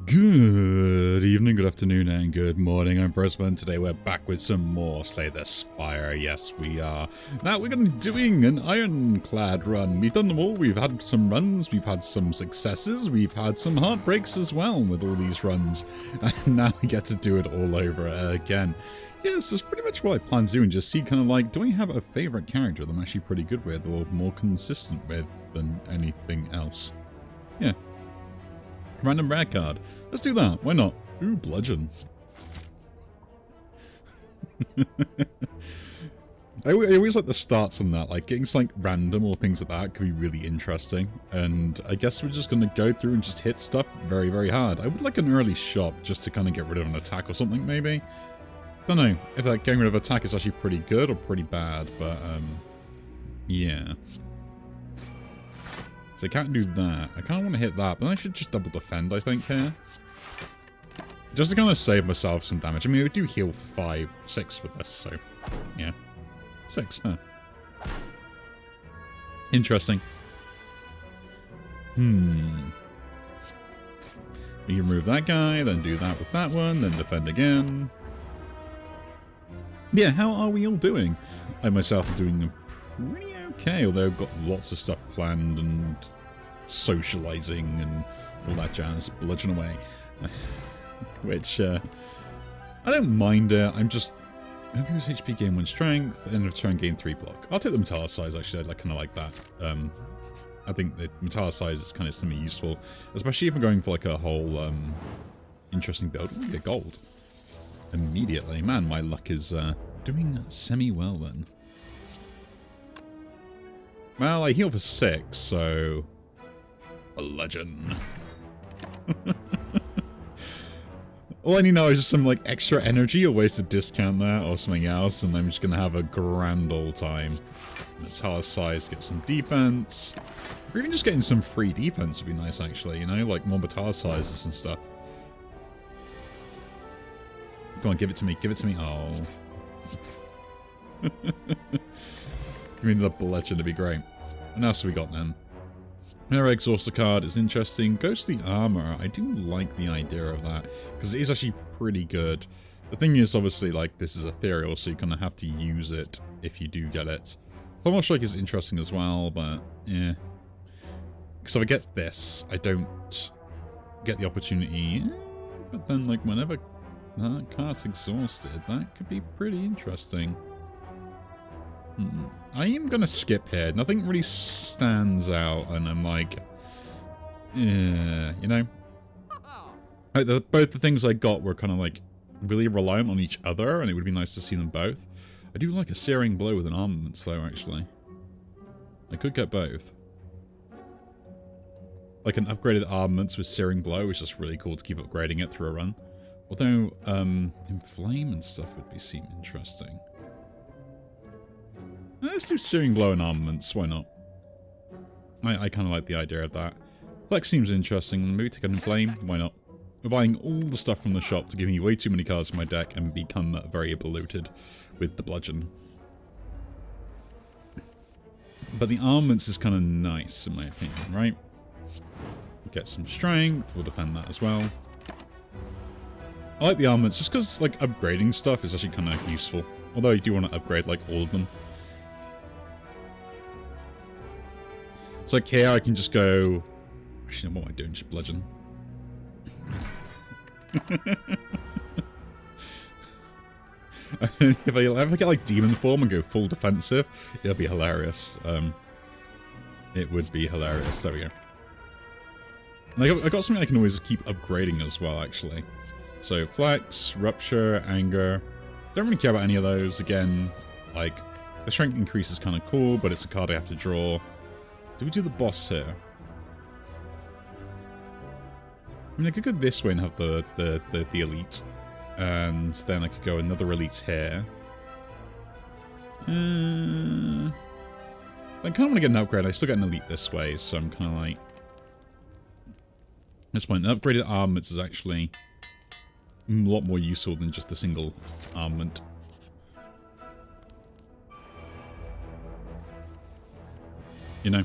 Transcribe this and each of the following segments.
Good evening, good afternoon, and good morning. I'm Frostman. Today we're back with some more Slay the Spire. Yes, we are. Now we're going to be doing an ironclad run. We've done them all. We've had some runs. We've had some successes. We've had some heartbreaks as well with all these runs. And now we get to do it all over again. Yes, that's pretty much what I plan to do and just see kind of like, do I have a favorite character that I'm actually pretty good with or more consistent with than anything else? Yeah. Random rare card. Let's do that. Why not? Ooh, bludgeon. I always like the starts on that. Like, getting like random or things like that could be really interesting. And I guess we're just going to go through and just hit stuff very, very hard. I would like an early shop just to kind of get rid of an attack or something, maybe. Don't know if like getting rid of attack is actually pretty good or pretty bad, but yeah. So I can't do that. I kind of want to hit that, but I should just double defend, I think, here. Just to kind of save myself some damage. I mean, we do heal 5, 6 with this, so yeah. 6, huh? Interesting. We can remove that guy, then do that with that one, then defend again. Yeah, how are we all doing? I myself am doing pretty okay, although I've got lots of stuff planned and socializing and all that jazz, bludgeon away. Which, I don't mind it. I'm just, who's HP gain 1 strength and try and gain 3 block. I'll take the metallicize, actually. I kind of like that. I think the metallicize is kind of semi-useful, especially if I'm going for like a whole interesting build. Ooh, get gold immediately. Man, my luck is doing semi-well then. Well, I heal for 6, so a legend. All I need now is just some like extra energy or ways to discount that or something else, and I'm just gonna have a grand old time. Let's metallicize, get some defense. Or even just getting some free defense would be nice, actually. You know, like more metallicizers and stuff. Go on, give it to me. Give it to me. Oh. Give me the bludgeon to be great. What else have we got then? Mirror Exhauster card is interesting. Ghostly Armor. I do like the idea of that, because it is actually pretty good. The thing is, obviously, like, this is ethereal, so you kind of have to use it if you do get it. Thermal Strike is interesting as well, but, yeah. So I get this. I don't get the opportunity. But then, like, whenever that card's exhausted, that could be pretty interesting. I am going to skip here. Nothing really stands out, and I'm like, yeah, you know? Like both the things I got were kind of like really reliant on each other, and it would be nice to see them both. I do like a Searing Blow with an armaments, though, actually. I could get both. Like an upgraded armaments with Searing Blow is just really cool to keep upgrading it through a run. Although, Inflame and stuff would seem interesting. Let's do Searing Blow and armaments, why not? I kind of like the idea of that. Flex seems interesting, maybe take an Inflame, why not? We're buying all the stuff from the shop to give me way too many cards in my deck and become very bloated with the bludgeon. But the armaments is kind of nice, in my opinion, right? Get some strength, we'll defend that as well. I like the armaments just because, like, upgrading stuff is actually kind of useful. Although you do want to upgrade, like, all of them. So, like, here I can just go... Actually, what am I doing? Just bludgeon. If I ever get, like, demon form and go full defensive, it'll be hilarious. It would be hilarious. There we go. And I got something I can always keep upgrading as well, actually. So, Flex, Rupture, Anger. Don't really care about any of those. Again, like, the strength increase is kind of cool, but it's a card I have to draw. Do we do the boss here? I mean, I could go this way and have the elite. And then I could go another elite here. I kind of want to get an upgrade. I still get an elite this way, so I'm kind of like... At this point, an upgraded armaments is actually a lot more useful than just a single armament. You know?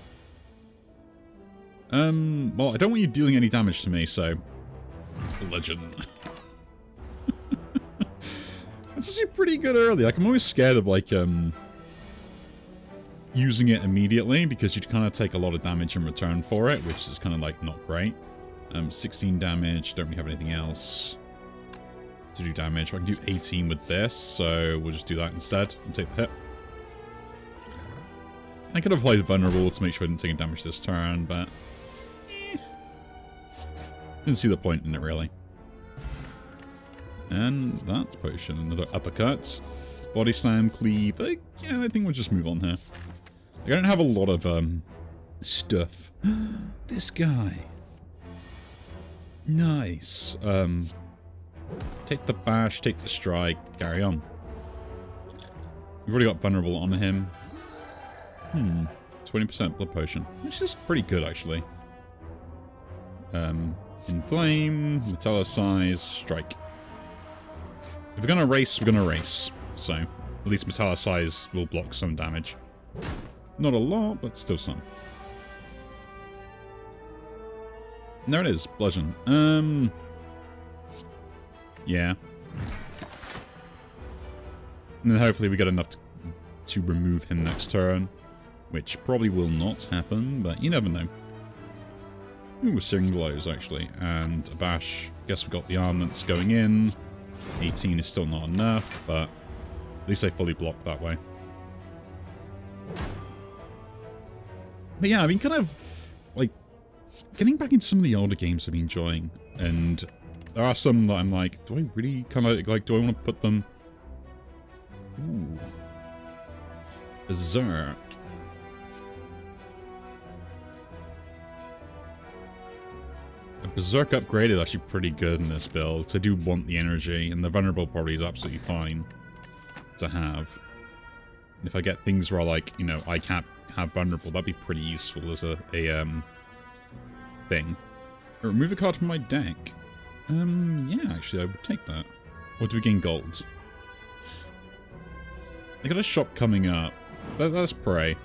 Well, I don't want you dealing any damage to me, so Bludgeon. It's actually pretty good early. Like, I'm always scared of, like, using it immediately, because you'd kind of take a lot of damage in return for it, which is kind of, like, not great. 16 damage, don't really have anything else to do damage. I can do 18 with this, so we'll just do that instead and take the hit. I could have played Vulnerable to make sure I didn't take any damage this turn, but didn't see the point in it, really. And that's potion. Another uppercut. Body slam, cleave. Yeah, I think we'll just move on here. I don't have a lot of stuff. This guy. Nice. Take the bash, take the strike, carry on. We've already got vulnerable on him. 20% blood potion, which is pretty good actually. Inflame, metallicize, strike. If we're gonna race, we're gonna race. So at least metallicize will block some damage. Not a lot, but still some. And there it is, bludgeon. Yeah. And then hopefully we get enough to remove him next turn. Which probably will not happen, but you never know. Ooh, Searing Blows, actually. And a bash. Guess we got the armaments going in. 18 is still not enough, but at least they fully block that way. But yeah, I mean, kind of, like, getting back into some of the older games I've been enjoying. And there are some that I'm like, do I really kind of, like, do I want to put them... Ooh. Berserk. A Berserk upgrade is actually pretty good in this build, because I do want the energy, and the Vulnerable probably is absolutely fine to have. And if I get things where, like, you know, I can't have Vulnerable, that'd be pretty useful as a thing. Remove a card from my deck. Yeah, actually, I would take that. Or do we gain gold? I got a shop coming up. Let's pray.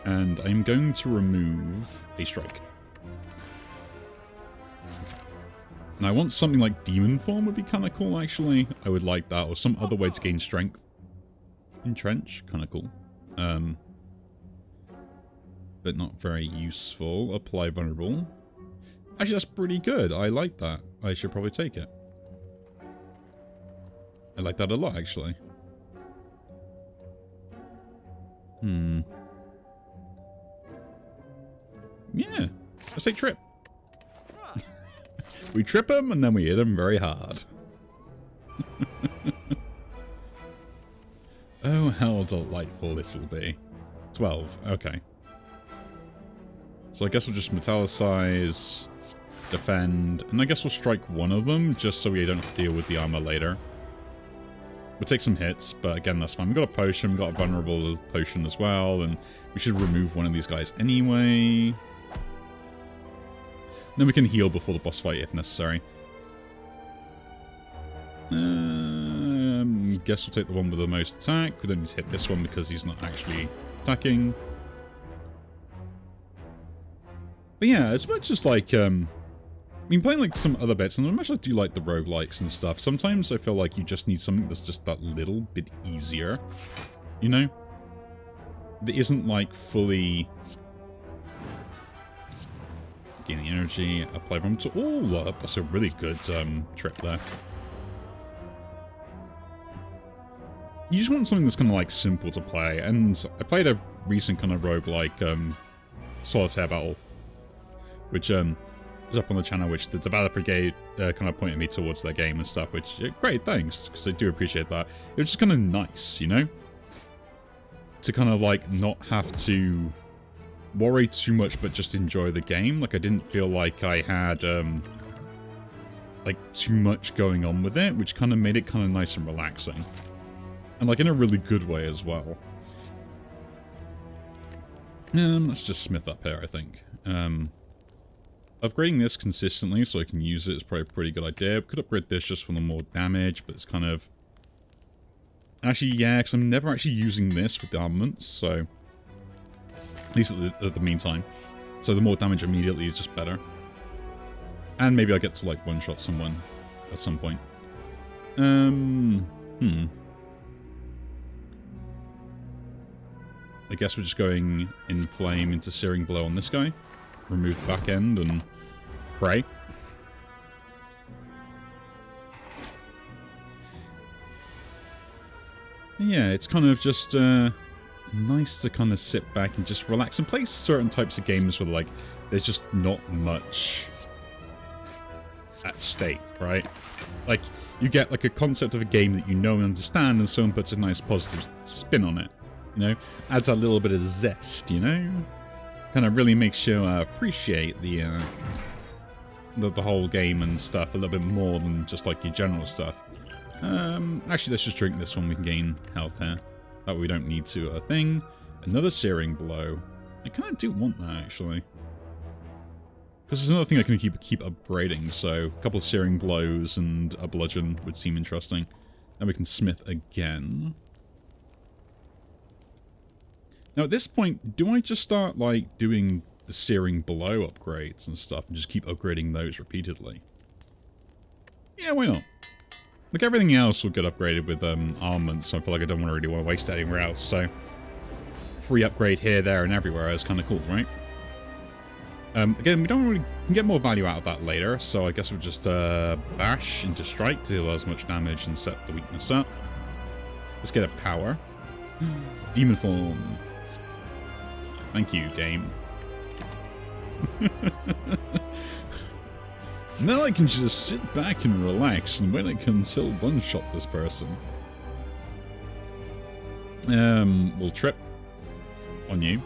And I'm going to remove a strike. Now, I want something like Demon Form would be kind of cool, actually. I would like that, or some other way to gain strength. Entrench, kind of cool. But not very useful. Apply Vulnerable. Actually, that's pretty good. I like that. I should probably take it. I like that a lot, actually. Yeah. Let's take Trip. We trip him, and then we hit him very hard. Oh, how delightful it will be. 12. Okay. So I guess we'll just metallicize, defend, and I guess we'll strike one of them, just so we don't have to deal with the armor later. We'll take some hits, but again, that's fine. We've got a potion, we've got a vulnerable potion as well, and we should remove one of these guys anyway. Then we can heal before the boss fight if necessary. Guess we'll take the one with the most attack. We don't need to hit this one because he's not actually attacking. But yeah, as much as like, I mean, playing like some other bits, and as much as I do like the roguelikes and stuff, sometimes I feel like you just need something that's just that little bit easier. You know? That isn't like fully... Gain the energy, apply from to... Oh, that's a really good trip there. You just want something that's kind of like simple to play, and I played a recent kind of roguelike solitaire battle, which was up on the channel, which the developer kind of pointed me towards their game and stuff, which, great, thanks, because I do appreciate that. It was just kind of nice, you know? To kind of like not have to worry too much, but just enjoy the game. Like, I didn't feel like I had like too much going on with it, which kind of made it kind of nice and relaxing, and like in a really good way as well. Let's just smith up here, I think. Upgrading this consistently so I can use it is probably a pretty good idea. Could upgrade this just for the more damage, but it's kind of... Actually, yeah, because I'm never actually using this with the armaments, so... At least at the meantime. So the more damage immediately is just better. And maybe I'll get to, like, one-shot someone at some point. I guess we're just going in flame into Searing Blow on this guy. Remove the back end and pray. Yeah, it's kind of just nice to kind of sit back and just relax and play certain types of games where, like, there's just not much at stake, right? Like, you get, like, a concept of a game that you know and understand, and someone puts a nice positive spin on it, you know? Adds a little bit of zest, you know? Kind of really makes you appreciate the whole game and stuff a little bit more than just, like, your general stuff. Actually, let's just drink this one. We can gain health here. That way we don't need to thing. Another Searing Blow. I kind of do want that, actually. Because there's another thing I can keep upgrading, so a couple of Searing Blows and a Bludgeon would seem interesting. Then we can Smith again. Now, at this point, do I just start, like, doing the Searing Blow upgrades and stuff and just keep upgrading those repeatedly? Yeah, why not? Like, everything else will get upgraded with armaments, so I feel like I don't really want to waste it anywhere else, so free upgrade here, there, and everywhere is kind of cool, right? Again, we don't really can get more value out of that later, so I guess we'll just bash into strike to deal as much damage and set the weakness up. Let's get a power. Demon form. Thank you, game. Now I can just sit back and relax and wait until one-shot this person. We'll trip on you.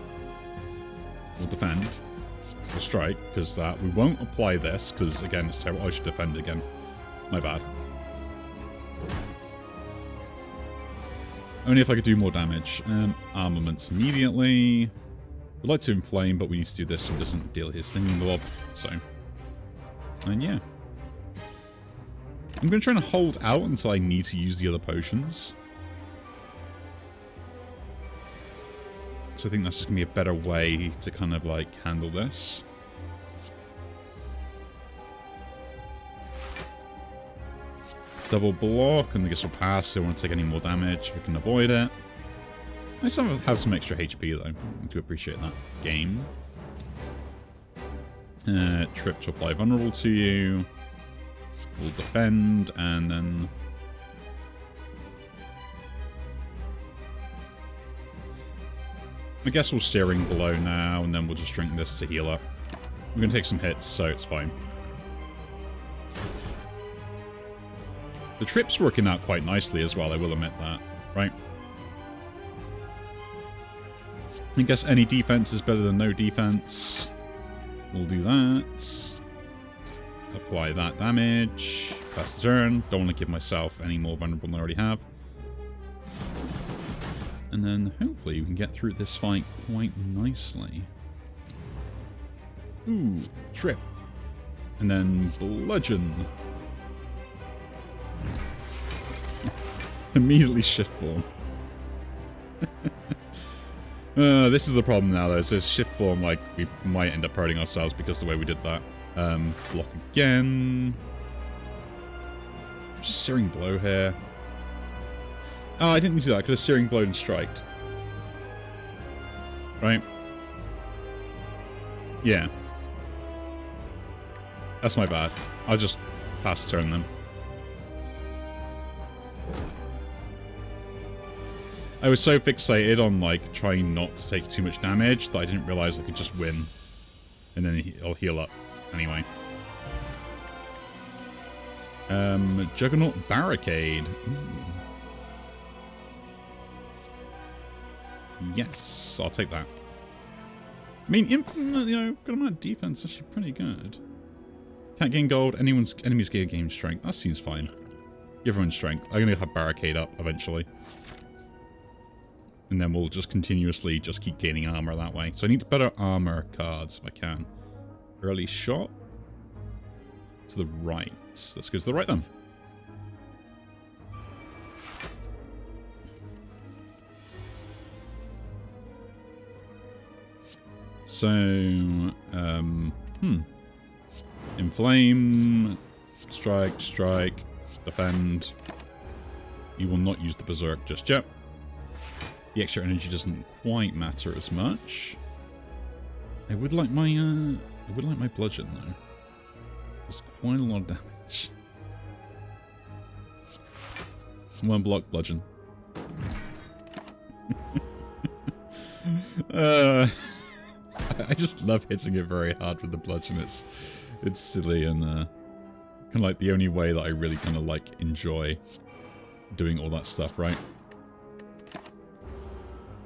We'll defend. We'll strike, because that. We won't apply this, because, again, it's terrible. I should defend again. My bad. Only if I could do more damage. Armaments immediately. We'd like to inflame, but we need to do this so it doesn't deal his thing in the lob. So... And yeah. I'm going to try and hold out until I need to use the other potions. So I think that's just going to be a better way to kind of like handle this. Double block, and I guess we'll pass, so I don't want to take any more damage if we can avoid it. I still have some extra HP though. I do appreciate that. Game. Trip to apply vulnerable to you. We'll defend, and then... I guess we'll Searing Blow now, and then we'll just drink this to heal up. We're going to take some hits, so it's fine. The trip's working out quite nicely as well, I will admit that, right? I guess any defense is better than no defense. We'll do that. Apply that damage. Pass the turn. Don't want to give myself any more vulnerable than I already have. And then hopefully we can get through this fight quite nicely. Ooh, trip. And then bludgeon. Immediately shift form. This is the problem now, though. So shift form, like, we might end up hurting ourselves because of the way we did that. Block again. Just Searing Blow here. Oh, I didn't need to do that. I could have Searing Blow and striked. Right? Yeah. That's my bad. I'll just pass turn them. I was so fixated on, like, trying not to take too much damage that I didn't realize I could just win. And then I'll heal up anyway. Juggernaut Barricade. Ooh. Yes, I'll take that. I mean, infinite, you know, good amount of defense, actually pretty good. Can't gain gold, enemies gain strength. That seems fine. Give everyone strength. I'm gonna have Barricade up eventually. And then we'll just continuously just keep gaining armor that way. So I need better armor cards if I can. Early shot. To the right. Let's go to the right then. So, Inflame. Strike, strike. Defend. You will not use the Berserk just yet. The extra energy doesn't quite matter as much. I would like my bludgeon though. There's quite a lot of damage. One block bludgeon. I just love hitting it very hard with the bludgeon. It's silly and kind of like the only way that I really kind of like enjoy doing all that stuff, right?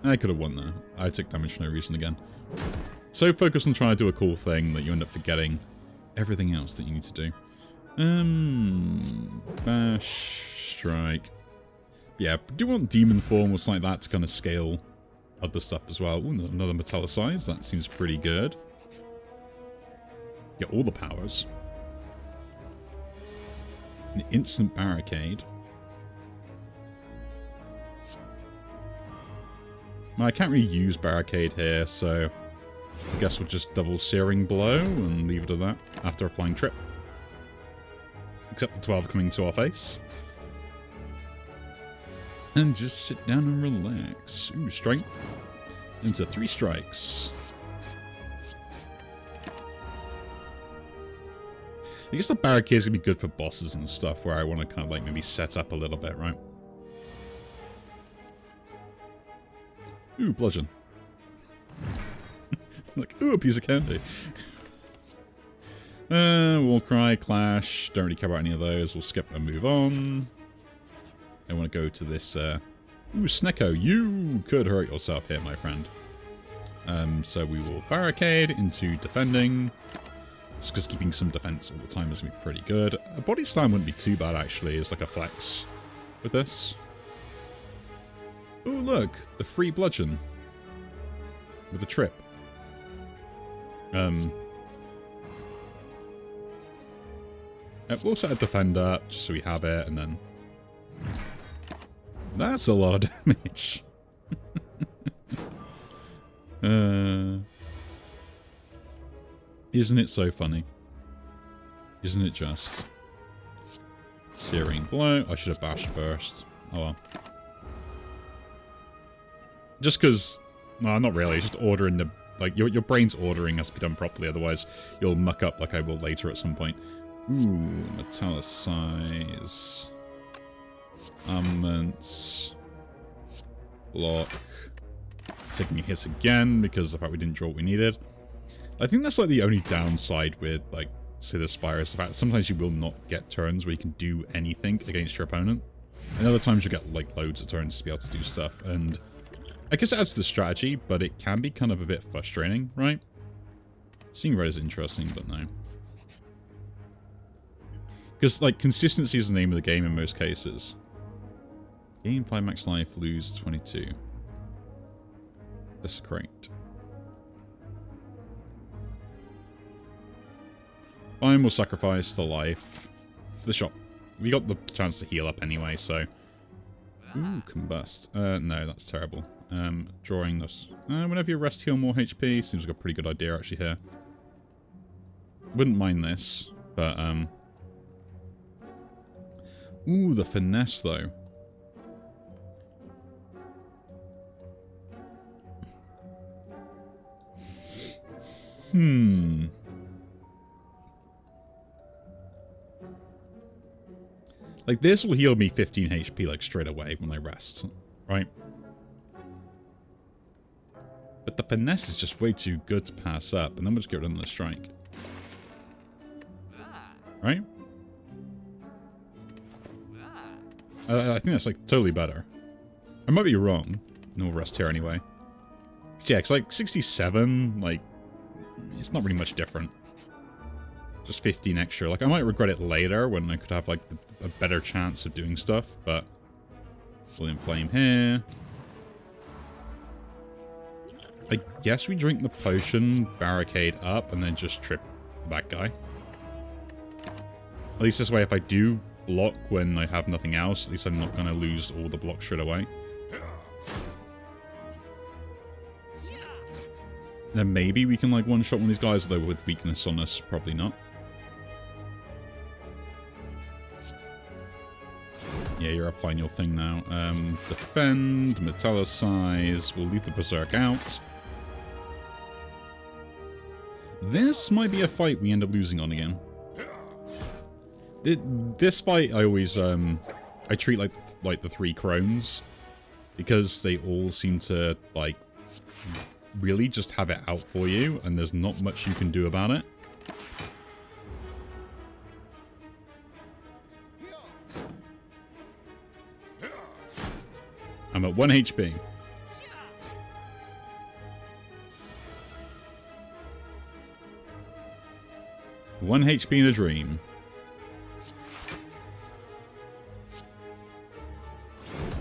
I could have won there. I took damage for no reason again. So focused on trying to do a cool thing that you end up forgetting everything else that you need to do. Bash, strike. Yeah, do want demon form or something like that to kind of scale other stuff as well. Ooh, another metallicize. That seems pretty good. Get all the powers. An instant barricade. Well, I can't really use barricade here, so I guess we'll just double searing blow and leave it at that after applying trip. Except the 12 coming to our face. And just sit down and relax. Ooh, strength. Into 3 strikes. I guess the barricade is going to be good for bosses and stuff where I want to kind of like maybe set up a little bit, right? Ooh, bludgeon. Like, ooh, a piece of candy. Warcry, Clash. Don't really care about any of those. We'll skip and move on. I want to go to this, ooh, Snecko, you could hurt yourself here, my friend. So we will barricade into defending. Just because keeping some defense all the time is going to be pretty good. A body slam wouldn't be too bad, actually. It's like a flex with this. Ooh, look, the free bludgeon. With a trip. We'll set a defender, just so we have it, and then... That's a lot of damage. Isn't it so funny? Isn't it just? Searing blow. I should have bashed first. Oh well. Just because... No, not really. Just ordering the... Like, your brain's ordering has to be done properly, otherwise you'll muck up like I will later at some point. Ooh, metallicize. Armaments. Block. Taking a hit again because of the fact we didn't draw what we needed. I think that's like the only downside with, like, Slay the Spire is the fact that sometimes you will not get turns where you can do anything against your opponent. And other times you get, like, loads of turns to be able to do stuff. And I guess it adds to the strategy, but it can be kind of a bit frustrating, right? Seeing red is interesting, but no. Because, like, consistency is the name of the game in most cases. Gain 5 max life, lose 22. Desecrate. Fine, we'll sacrifice the life for the shop. We got the chance to heal up anyway, so... Ooh, combust. No, that's terrible. Drawing this. Whenever you rest, heal more HP. Seems like a pretty good idea, actually, here. Wouldn't mind this, but, Ooh, the finesse, though. Like, this will heal me 15 HP, like, straight away when I rest, right? But the finesse is just way too good to pass up, and then we'll just get rid of the strike. Right? I think that's, like, totally better. I might be wrong. No rest here anyway. Yeah, it's like 67, like, it's not really much different. Just 15 extra. Like, I might regret it later when I could have, like, a better chance of doing stuff, but... We'll inflame here. I guess we drink the potion, barricade up, and then just trip that guy. At least this way, if I do block when I have nothing else, at least I'm not going to lose all the blocks straight away. Then maybe we can, like, one-shot one of these guys, though with weakness on us. Probably not. Yeah, you're applying your thing now. Defend, metallicize. We'll leave the Berserk out. This might be a fight we end up losing on again. This fight, I always I treat like the 3 crones, because they all seem to like really just have it out for you, and there's not much you can do about it. I'm at 1 HP. One HP in a dream.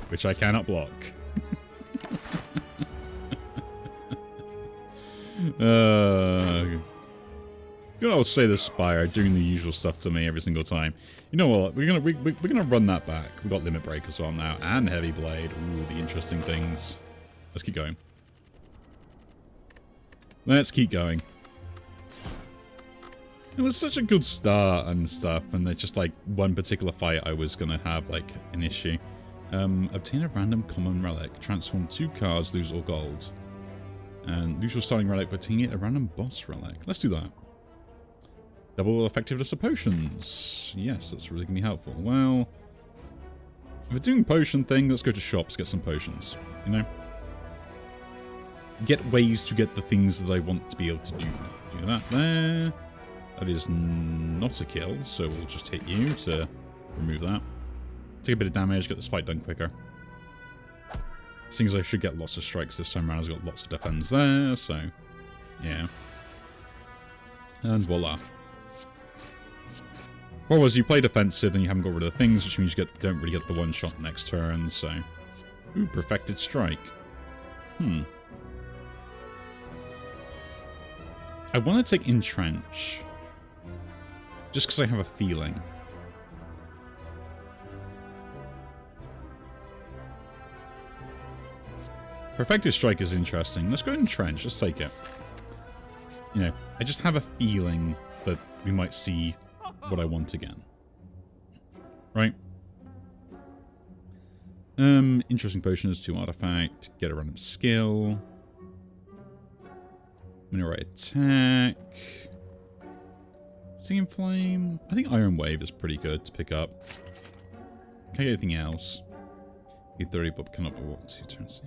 Which I cannot block. Good old Slay the Spire doing the usual stuff to me every single time. You know what? We're gonna run that back. We've got Limit Break as well now, and Heavy Blade. Ooh, the interesting things. Let's keep going. Let's keep going. It was such a good start and stuff, and there's just like one particular fight I was gonna have like an issue. Obtain a random common relic. Transform 2 cards, lose all gold. And lose your starting relic by taking a random boss relic. Let's do that. Double effectiveness of potions. Yes, that's really going to be helpful. Well, if we're doing potion thing, let's go to shops, get some potions. You know? Get ways to get the things that I want to be able to do. Do that there. That is not a kill, so we'll just hit you to remove that. Take a bit of damage, get this fight done quicker. Seems I should get lots of strikes this time around. I've got lots of defense there, so yeah. And voila. Whereas you play defensive and you haven't got rid of the things, which means you don't really get the one shot next turn, so. Ooh, perfected strike. I want to take Entrench. Just because I have a feeling. Perfected Strike is interesting. Let's go Entrench. Let's take it. You know, I just have a feeling that we might see what I want again. Right? Interesting potions, 2 artifact. Get a random skill. Mineral attack. Singing Flame. I think Iron Wave is pretty good to pick up. Can't get anything else. Get 30, but cannot walk 2 turns.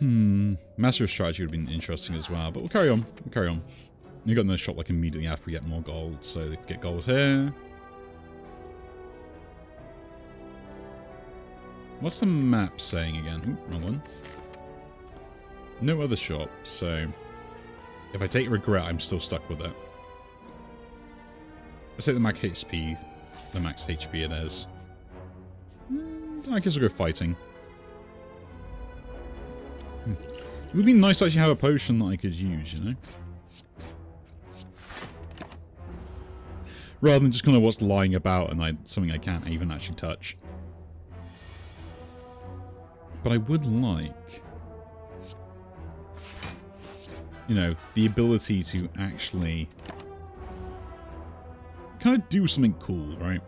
Master of Strategy would have been interesting as well, but we'll carry on. We'll carry on. You got another shot like immediately after we get more gold, so get gold here. What's the map saying again? Ooh, wrong one. No other shop, so if I take Regret, I'm still stuck with it. Let's take the max HP. The max HP it is. I guess we'll go fighting. It would be nice to actually have a potion that I could use, you know? Rather than just kind of what's lying about and something I can't even actually touch. But I would like, you know, the ability to actually kind of do something cool, right?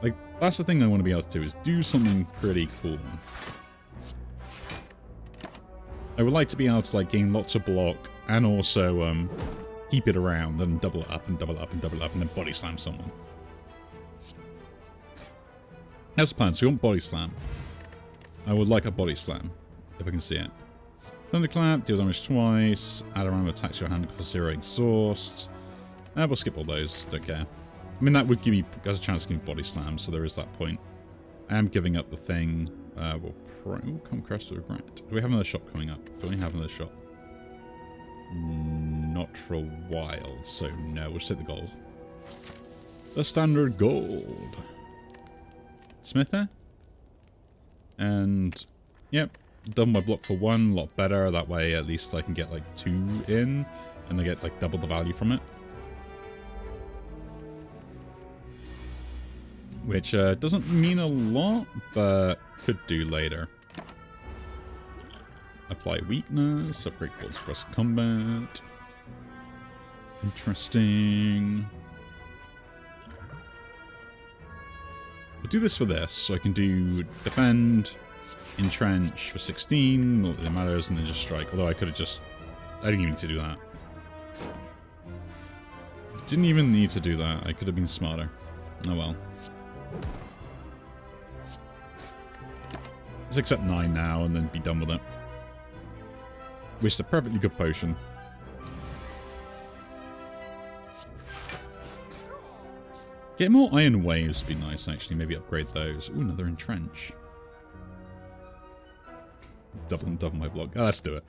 Like, that's the thing I want to be able to do, is do something pretty cool. I would like to be able to, like, gain lots of block and also keep it around and double it up and double it up and double it up and then body slam someone. That's the plan. So we want body slam. I would like a body slam, if I can see it. Thunderclap, deal damage twice, add a round of attacks to your hand, cost 0 exhaust. We'll skip all those, don't care. I mean, that would give me a chance to give me body slam, so there is that point. I am giving up the thing. We'll come across the regret. Do we have another shop coming up? Do we have another shop? Not for a while, so no, we'll just take the gold. The standard gold. Smith there? And, yep, done my block for 1, a lot better. That way, at least I can get like 2 in, and I get like double the value from it. Which doesn't mean a lot, but could do later. Apply weakness, upgrade goals for us combat. Interesting. We'll do this for this, so I can do defend, entrench for 16, not that it matters, and then just strike. Although I could have just... I didn't even need to do that. Didn't even need to do that. I could have been smarter. Oh well. Let's accept 9 now and then be done with it. Which is a perfectly good potion. Get more iron waves would be nice, actually. Maybe upgrade those. Ooh, another entrench. Double my block. Oh, let's do it.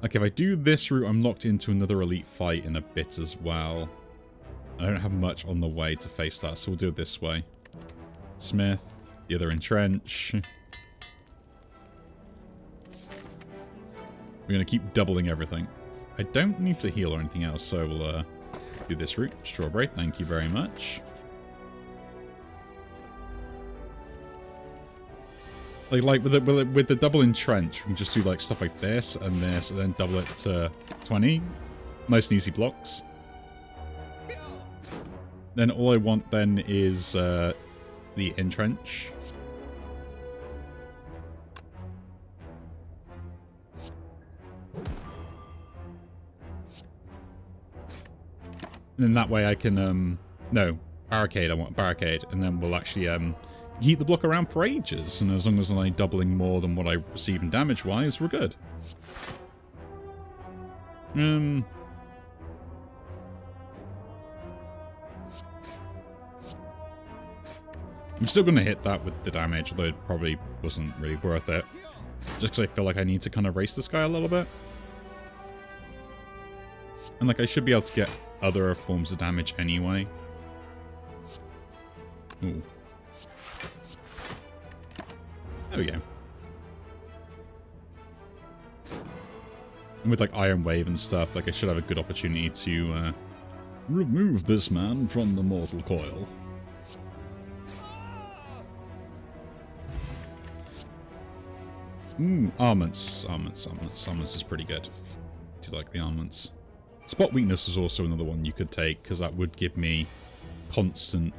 Okay, if I do this route, I'm locked into another elite fight in a bit as well. I don't have much on the way to face that, so we'll do it this way. Smith, the other entrench. We're going to keep doubling everything. I don't need to heal or anything else, so we'll do this route. Strawberry, thank you very much. Like with the double entrench, we can just do like stuff like this, and then double it to 20. Nice and easy blocks. Then all I want then is the entrench. And then that way I can, no, barricade, I want barricade, and then we'll actually heat the block around for ages, and as long as I'm like doubling more than what I receive in damage-wise, we're good. I'm still going to hit that with the damage, although it probably wasn't really worth it. Just because I feel like I need to kind of race this guy a little bit. And like I should be able to get other forms of damage anyway. Ooh. There we go. And with like Iron Wave and stuff, like I should have a good opportunity to remove this man from the mortal coil. Ooh, armaments. Armaments is pretty good. Do you like the armaments? Spot weakness is also another one you could take, because that would give me constant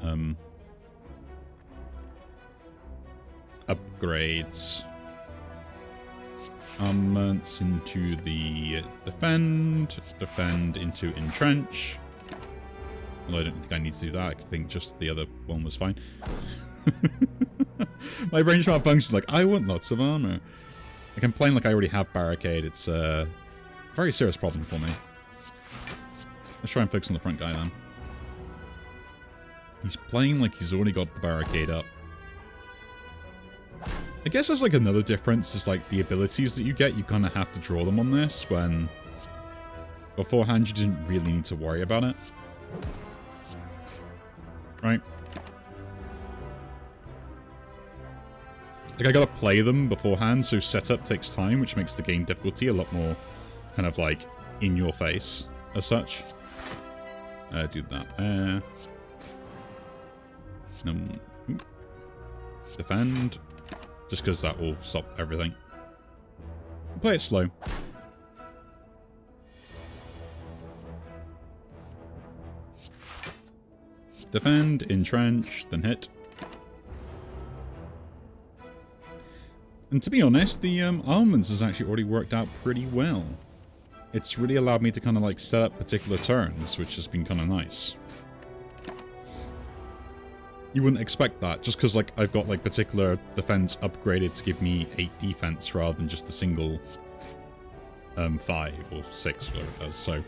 upgrades. Armaments into the defend into entrench. Well, I don't think I need to do that. I think just the other one was fine. My brain's malfunctions like, I want lots of armor. I can complain like I already have barricade. It's a very serious problem for me. Let's try and focus on the front guy then. He's playing like he's already got the barricade up. I guess there's like another difference is like the abilities that you get, you kind of have to draw them on this, when beforehand you didn't really need to worry about it. Right? Like I gotta play them beforehand, so setup takes time, which makes the game difficulty a lot more kind of like in your face as such. Do that. Defend. Just because that will stop everything. Play it slow. Defend, entrench, then hit. And to be honest, the armaments has actually already worked out pretty well. It's really allowed me to kind of like set up particular turns, which has been kind of nice. You wouldn't expect that, just because like I've got like particular defense upgraded to give me 8 defense rather than just a single 5 or 6, whatever it does. So,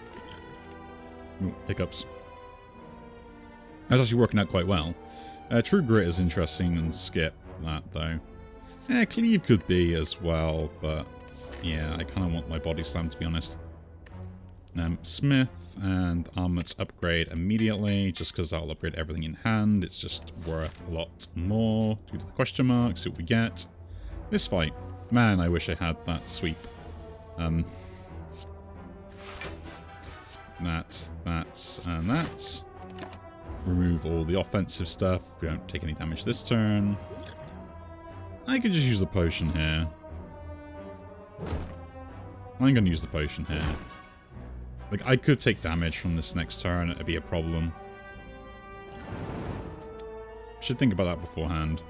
ooh, hiccups. That's actually working out quite well. True Grit is interesting, and skip that though. Cleave could be as well, but yeah, I kind of want my body slam to be honest. Smith and armaments upgrade immediately, just because that'll upgrade everything in hand. It's just worth a lot more. Due to the question mark, see what we get. This fight. Man, I wish I had that sweep. That's, and that's. Remove all the offensive stuff. We don't take any damage this turn. I could just use the potion here. I'm going to use the potion here. Like, I could take damage from this next turn. It'd be a problem. Should think about that beforehand.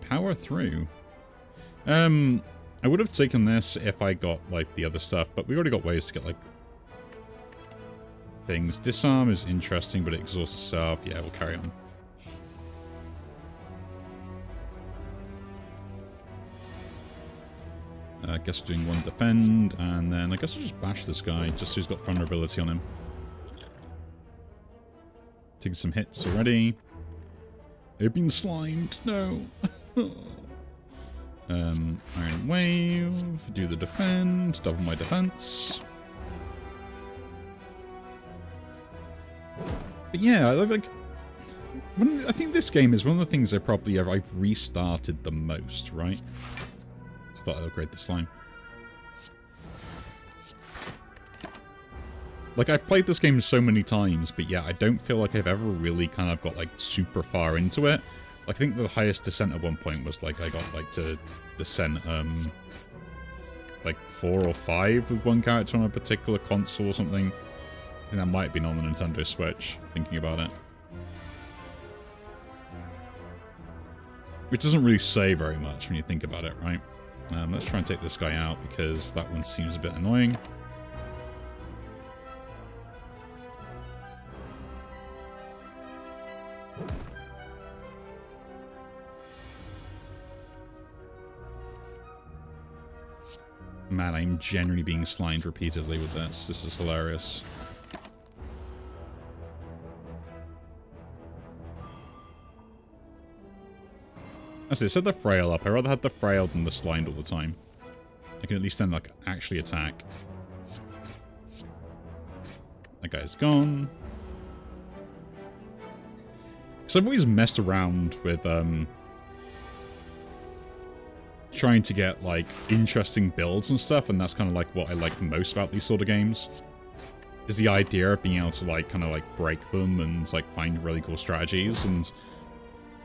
Power through. I would have taken this if I got, like, the other stuff, but we already got ways to get, like, things. Disarm is interesting, but it exhausts itself. Yeah, we'll carry on. I guess doing one defend, and then I guess I'll just bash this guy, just so he's got vulnerability on him. Taking some hits already. They've been slimed. No. Iron Wave. Do the defend. Double my defense. But yeah, like I think this game is one of the things I've restarted the most, right? I thought I'd upgrade the slime. Like, I've played this game so many times, but yeah, I don't feel like I've ever really kind of got, like, super far into it. Like, I think the highest descent at one point was, like, I got, like, to descent, like, 4 or 5 with one character on a particular console or something. I think that might have been on the Nintendo Switch, thinking about it. Which doesn't really say very much when you think about it, right? Let's try and take this guy out, because that one seems a bit annoying. Man, I'm genuinely being slimed repeatedly with this. This is hilarious. As I said, the frail up. I'd rather have the frail than the slimed all the time. I can at least then, like, actually attack. That guy's gone. So I've always messed around with, trying to get, like, interesting builds and stuff, and that's kind of, like, what I like most about these sort of games. Is the idea of being able to, like, kind of, like, break them and, like, find really cool strategies, and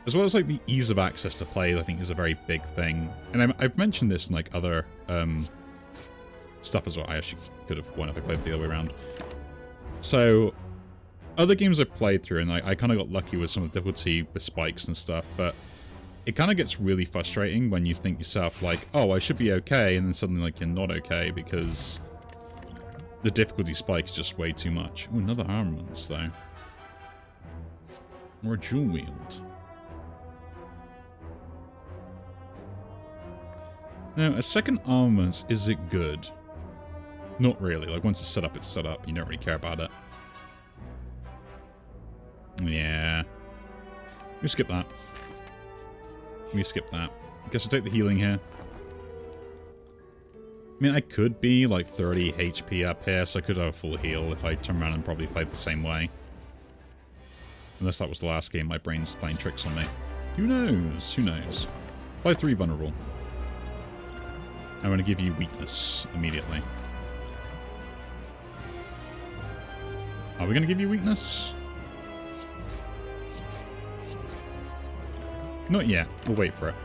as well as, like, the ease of access to play, I think, is a very big thing. And I've mentioned this in, like, other stuff as well. I actually could have won if I played the other way around. So, other games I've played through, and I kind of got lucky with some of the difficulty with spikes and stuff, but it kind of gets really frustrating when you think yourself, like, oh, I should be okay, and then suddenly, like, you're not okay because the difficulty spike is just way too much. Oh, another armaments, though. Or a dual wield. Now, a second armament, is it good? Not really. Like, once it's set up, it's set up. You don't really care about it. Yeah. We skip that. We skip that. I guess I'll take the healing here. I mean, I could be, like, 30 HP up here, so I could have a full heal if I turn around and probably played the same way. Unless that was the last game, my brain's playing tricks on me. Who knows? Who knows? Play 3 vulnerable. I'm going to give you weakness immediately. Are we going to give you weakness? Not yet. We'll wait for it.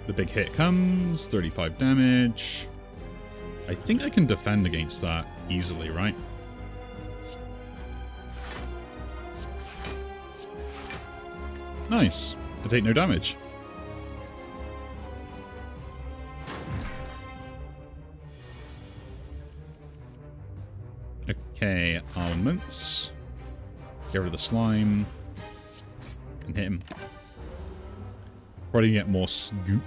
The big hit comes. 35 damage. I think I can defend against that easily, right? Nice. I take no damage. Okay, armaments. Get rid of the slime. And hit him. Probably get more scoop.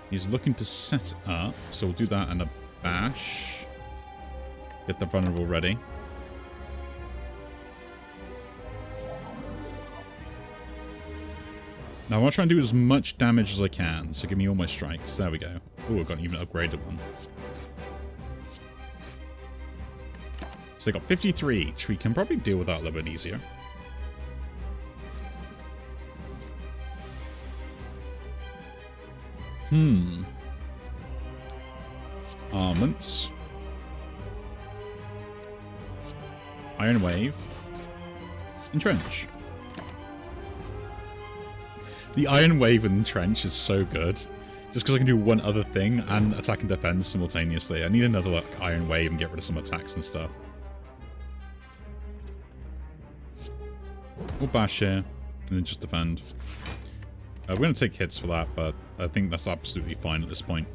He's looking to set up, so we'll do that and a bash. Get the vulnerable ready. Now I want to try and do as much damage as I can, so give me all my strikes. There we go. Oh, I've got an even upgraded one. So they got 53 each. We can probably deal with that a little bit easier. Armaments. Iron Wave, Entrench. The Iron Wave and Entrench is so good. Just because I can do one other thing and attack and defend simultaneously. I need another like, Iron Wave and get rid of some attacks and stuff. We'll bash here, and then just defend. We're going to take hits for that, but I think that's absolutely fine at this point.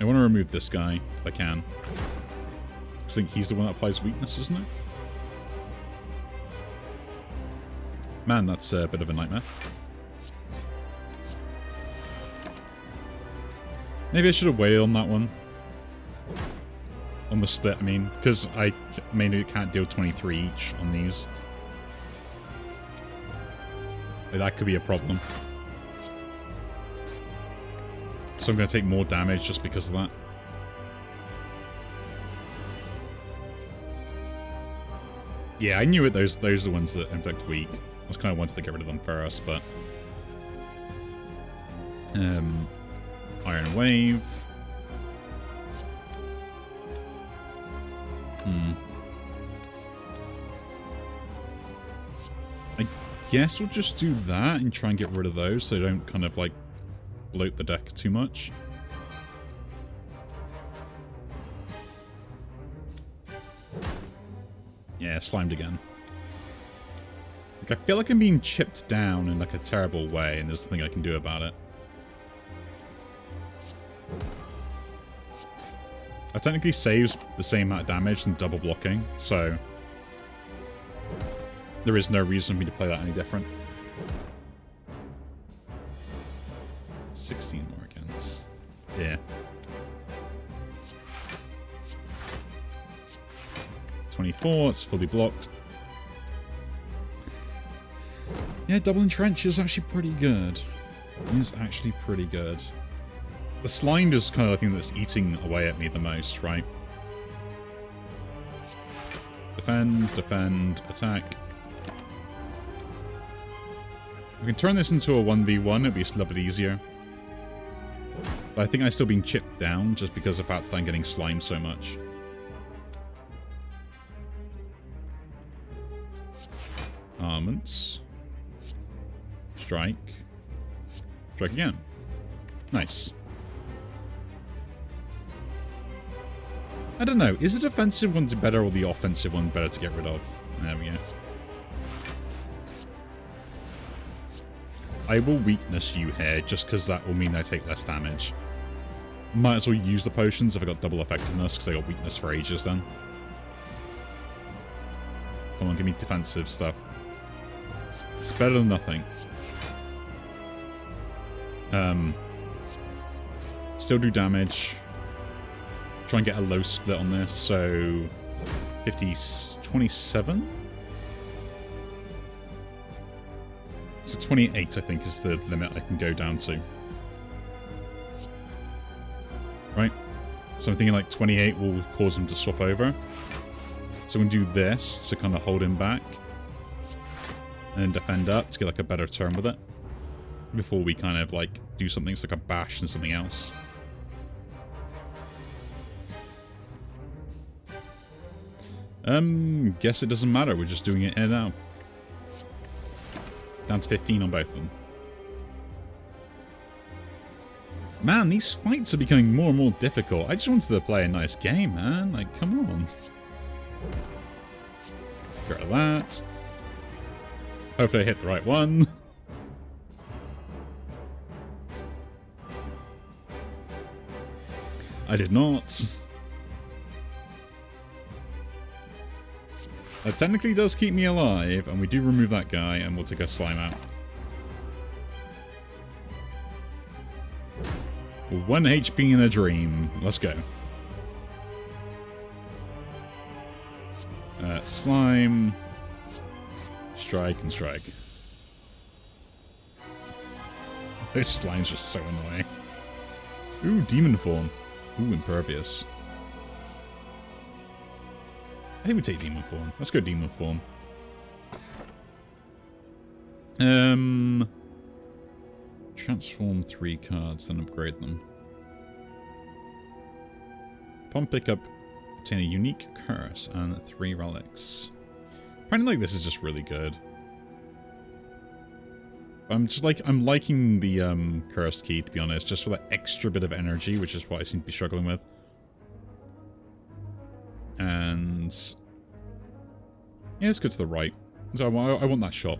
I want to remove this guy, if I can. I think he's the one that applies weakness, isn't it? Man, that's a bit of a nightmare. Maybe I should have waited on that one. On the split, I mean, because I mainly can't deal 23 each on these. That could be a problem. So I'm going to take more damage just because of that. Yeah, I knew it. Those are the ones that inflict weak. I was kind of wanted to get rid of them first, but... Iron Wave. I guess we'll just do that and try and get rid of those so they don't kind of like bloat the deck too much. Yeah, slimed again. Like, I feel like I'm being chipped down in like a terrible way and there's nothing I can do about it. That technically saves the same amount of damage and double blocking, so there is no reason for me to play that any different. 16 more against. Yeah. 24, it's fully blocked. Yeah, double entrench is actually pretty good. It is actually pretty good. The slime is kind of the thing that's eating away at me the most, right? Defend, defend, attack. If we can turn this into a 1v1, it'd be a little bit easier. But I think I'm still being chipped down just because of the fact that I'm getting slimed so much. Armaments. Strike. Strike again. Nice. I don't know. Is the defensive one better or the offensive one better to get rid of? There we go. I will weakness you here just because that will mean I take less damage. Might as well use the potions if I got double effectiveness because I got weakness for ages then. Come on, give me defensive stuff. It's better than nothing. Still do damage. Try and get a low split on this, so 27? So 28, I think, is the limit I can go down to. Right? So I'm thinking like 28 will cause him to swap over. So I'm going to do this to kind of hold him back. And then defend up to get like a better turn with it. Before we kind of like do something, it's like a bash and something else. Guess it doesn't matter. We're just doing it here now. Down to 15 on both of them. Man, these fights are becoming more and more difficult. I just wanted to play a nice game, man. Like, come on. Get rid of that. Hopefully I hit the right one. I did not. That technically does keep me alive, and we do remove that guy, and we'll take a slime out. 1 HP in a dream. Let's go. Slime. Strike and strike. Those slimes are so annoying. Ooh, demon form. Ooh, impervious. I think we take demon form. Let's go demon form. Transform 3 cards, then upgrade them. Upon pickup, obtain a unique curse and 3 relics. Apparently, like, this is just really good. I'm liking the cursed key, to be honest, just for that extra bit of energy, which is what I seem to be struggling with. And yeah, let's go to the right. So I want that shop.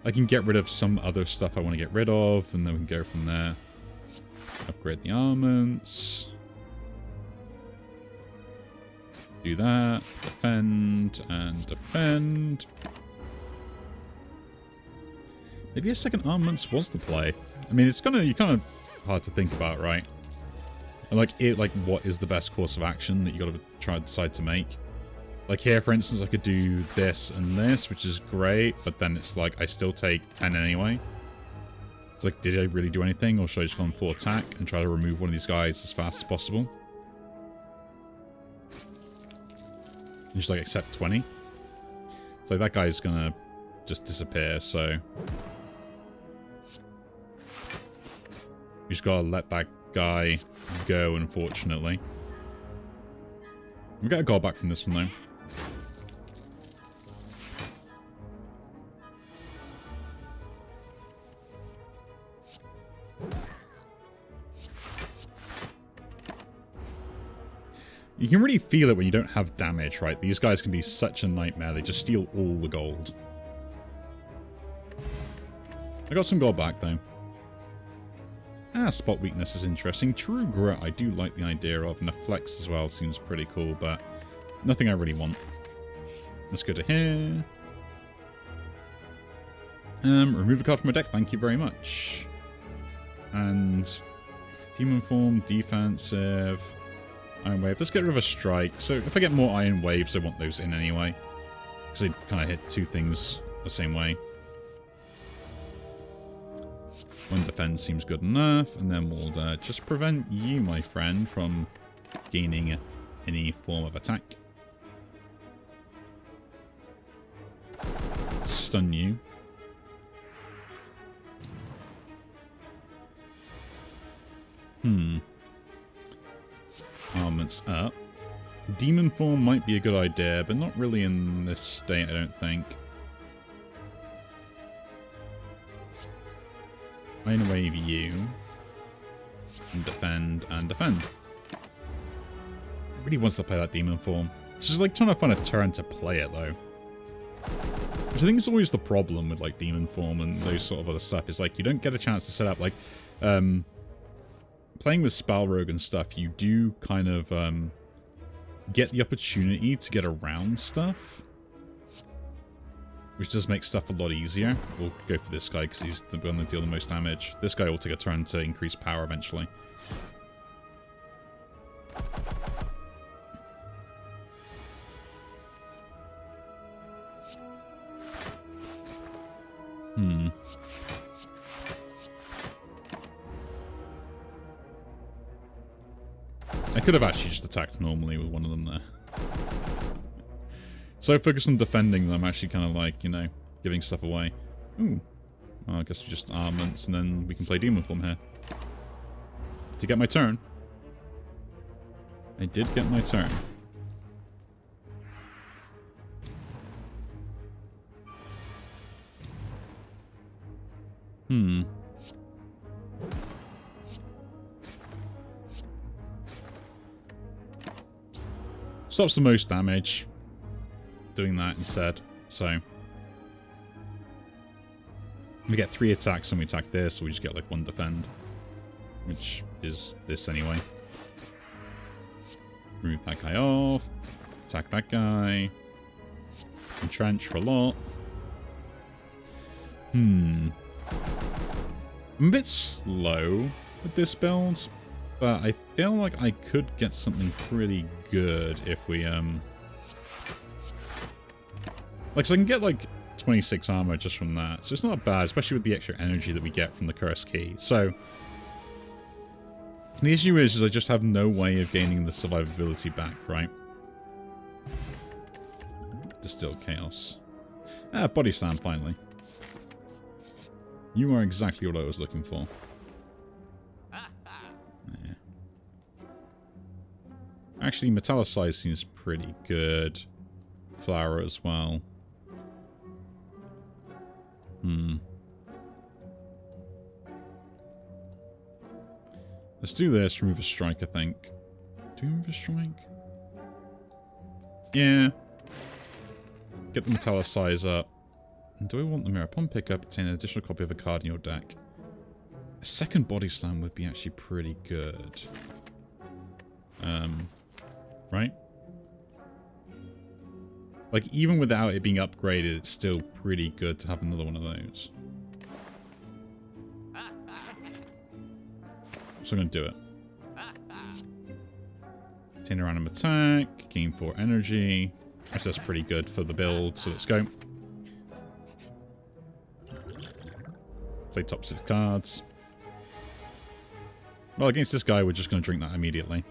I can get rid of some other stuff I want to get rid of, and then we can go from there. Upgrade the armaments. Do that. Defend and defend. Maybe a second armaments was the play. I mean, it's kind of hard to think about, right? And like what is the best course of action that you got to try to decide to make? Like here, for instance, I could do this and this, which is great, but then it's like I still take 10 anyway. It's like, did I really do anything, or should I just go on full attack and try to remove one of these guys as fast as possible? And just like accept 20. So that guy's gonna just disappear, so we just gotta let that guy go, unfortunately. We got a goal back from this one, though. You can really feel it when you don't have damage, right? These guys can be such a nightmare. They just steal all the gold. I got some gold back, though. Ah, spot weakness is interesting. True grit, I do like the idea of. And the flex as well seems pretty cool, but nothing I really want. Let's go to here. Remove a card from my deck. Thank you very much. And Demon Form, defensive, Iron Wave. Let's get rid of a strike. So if I get more Iron Waves, I want those in anyway. Because they kind of hit 2 things the same way. One defense seems good enough, and then we'll just prevent you, my friend, from gaining any form of attack. Stun you. Armaments up. Demon form might be a good idea, but not really in this state, I don't think. Iron Wave you. And defend and defend. Really wants to play that demon form. It's just like trying to find a turn to play it, though. Which I think is always the problem with like demon form and those sort of other stuff. Is like you don't get a chance to set up like playing with Spell Rogue and stuff. You do kind of get the opportunity to get around stuff, which does make stuff a lot easier. We'll go for this guy because he's going to deal the most damage. This guy will take a turn to increase power eventually. I could have actually just attacked normally with one of them there. So focused on defending them, I'm actually kind of like, you know, giving stuff away. Ooh. Well, I guess we just armaments and then we can play Demon Form here. To get my turn. I did get my turn. Stops the most damage. Doing that instead. So we get 3 attacks and we attack this, so we just get like 1 defend. Which is this anyway. Remove that guy off. Attack that guy. Entrench for a lot. I'm a bit slow with this build, but I feel like I could get something pretty good if we, like, so I can get, like, 26 armor just from that. So it's not bad, especially with the extra energy that we get from the cursed key. So the issue is I just have no way of gaining the survivability back, right? Distill Chaos. Ah, Body Slam, finally. You are exactly what I was looking for. Yeah. Actually, Metallicize seems pretty good. Flower as well. Let's do this. Remove a strike, I think. Do we remove a strike? Yeah. Get the Metallicize up. And do we want the mirror? Upon pickup, obtain an additional copy of a card in your deck. A second Body Slam would be actually pretty good. Right? Like, even without it being upgraded, it's still pretty good to have another one of those. So I'm going to do it. Obtain a random attack, gain 4 energy. Actually, that's pretty good for the build, so let's go. Play top 6 cards. Well, against this guy, we're just going to drink that immediately.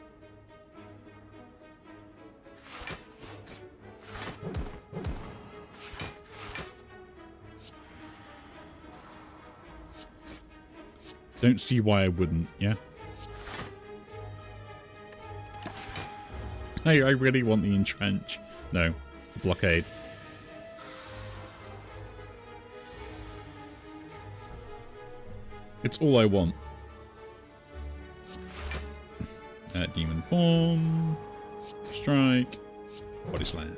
Don't see why I wouldn't, yeah? Hey, I really want the entrench. No, the blockade. It's all I want. Demon Form. Strike. Body Slam.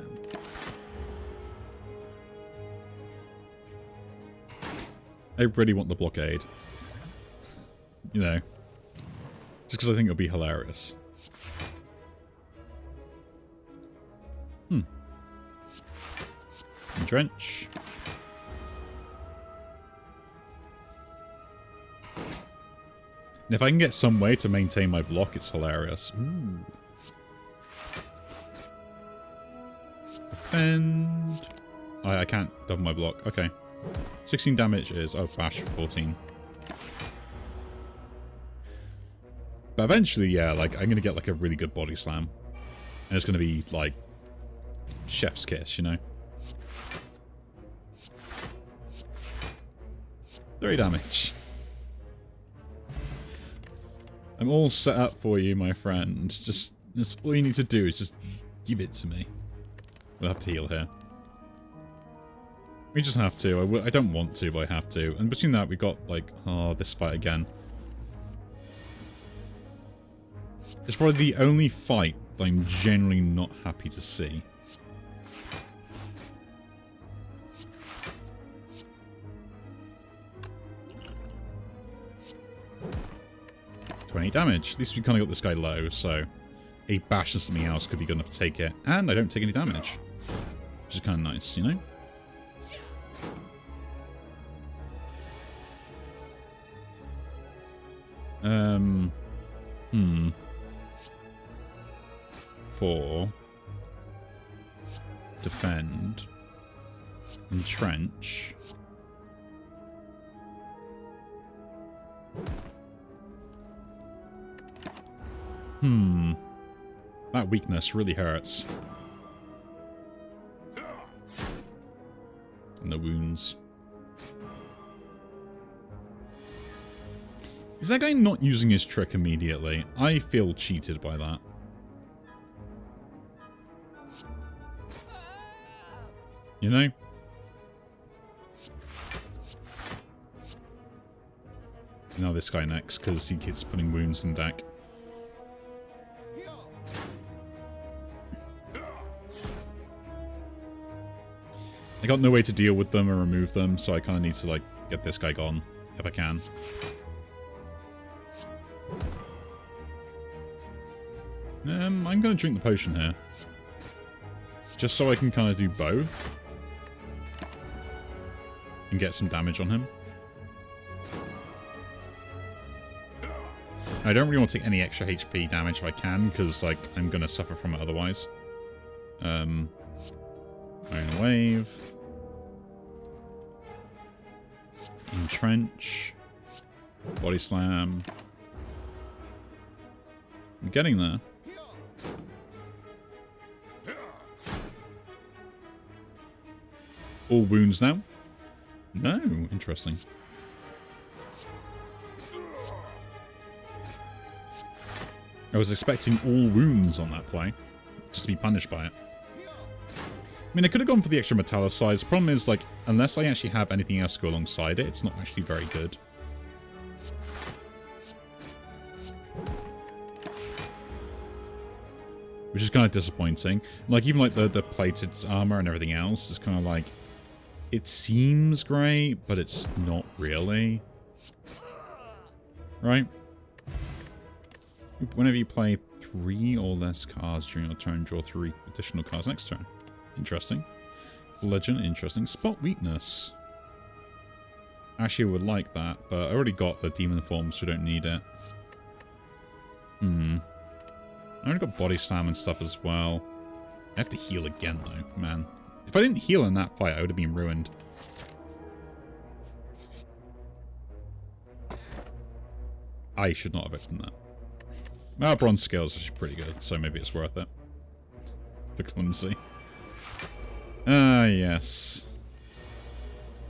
I really want the blockade. You know. Just because I think it'll be hilarious. Entrench. And if I can get some way to maintain my block, it's hilarious. Ooh. Defend. I can't double my block. Okay. 16 damage is... Oh, bash 14. But eventually, yeah, like, I'm going to get, like, a really good body slam. And it's going to be, like, chef's kiss, you know? 3 damage. I'm all set up for you, my friend. Just, that's all you need to do is just give it to me. We'll have to heal here. We just have to. I don't want to, but I have to. And between that, we got, like, oh, this fight again. It's probably the only fight that I'm generally not happy to see. Damage. At least we kind of got this guy low, so a bash and something else could be good enough to take it. And I don't take any damage, which is kind of nice, you know? 4. Defend. Entrench. That weakness really hurts. And the wounds. Is that guy not using his trick immediately? I feel cheated by that. You know? Now this guy next, because he keeps putting wounds in the deck. I got no way to deal with them or remove them, so I kind of need to, like, get this guy gone, if I can. I'm going to drink the potion here. Just so I can kind of do both. And get some damage on him. I don't really want to take any extra HP damage if I can, because, like, I'm going to suffer from it otherwise. Iron Wave. Entrench. Body Slam. I'm getting there. All wounds now? No, interesting. I was expecting all wounds on that play, just to be punished by it. I mean, I could have gone for the extra metallicize. The problem is, like, unless I actually have anything else to go alongside it, it's not actually very good. Which is kind of disappointing. Like, even like the plated armor and everything else is kind of like, it seems great, but it's not really. Right? Whenever you play 3 or less cards during your turn, draw 3 additional cards next turn. Interesting. Legend, interesting. Spot weakness. Actually, I would like that, but I already got the demon form, so I don't need it. I already got body slam and stuff as well. I have to heal again, though, man. If I didn't heal in that fight, I would have been ruined. I should not have opened that. Well, bronze scale is actually pretty good, so maybe it's worth it. For clumsy. Ah, yes.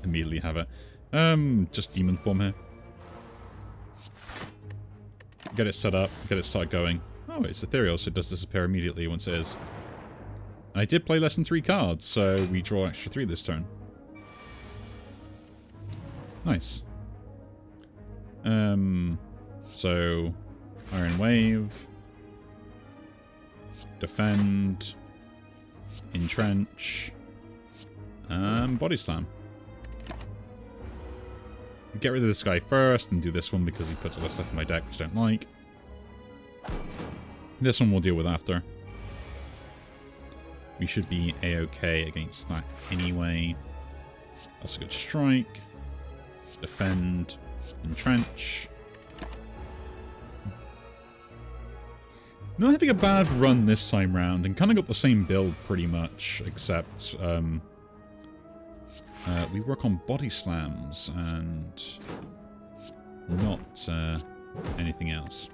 Immediately have it. Just demon form here. Get it set up, get it start going. Oh, it's ethereal, so it does disappear immediately once it is. And I did play less than 3 cards, so we draw extra 3 this turn. Nice. So Iron Wave, Defend, Entrench, Body Slam. Get rid of this guy first and do this one because he puts a lot of stuff in my deck which I don't like. This one we'll deal with after. We should be a-okay against that anyway. That's a good strike. Defend. Entrench. Not having a bad run this time round, and kind of got the same build pretty much, except we work on body slams and not anything else.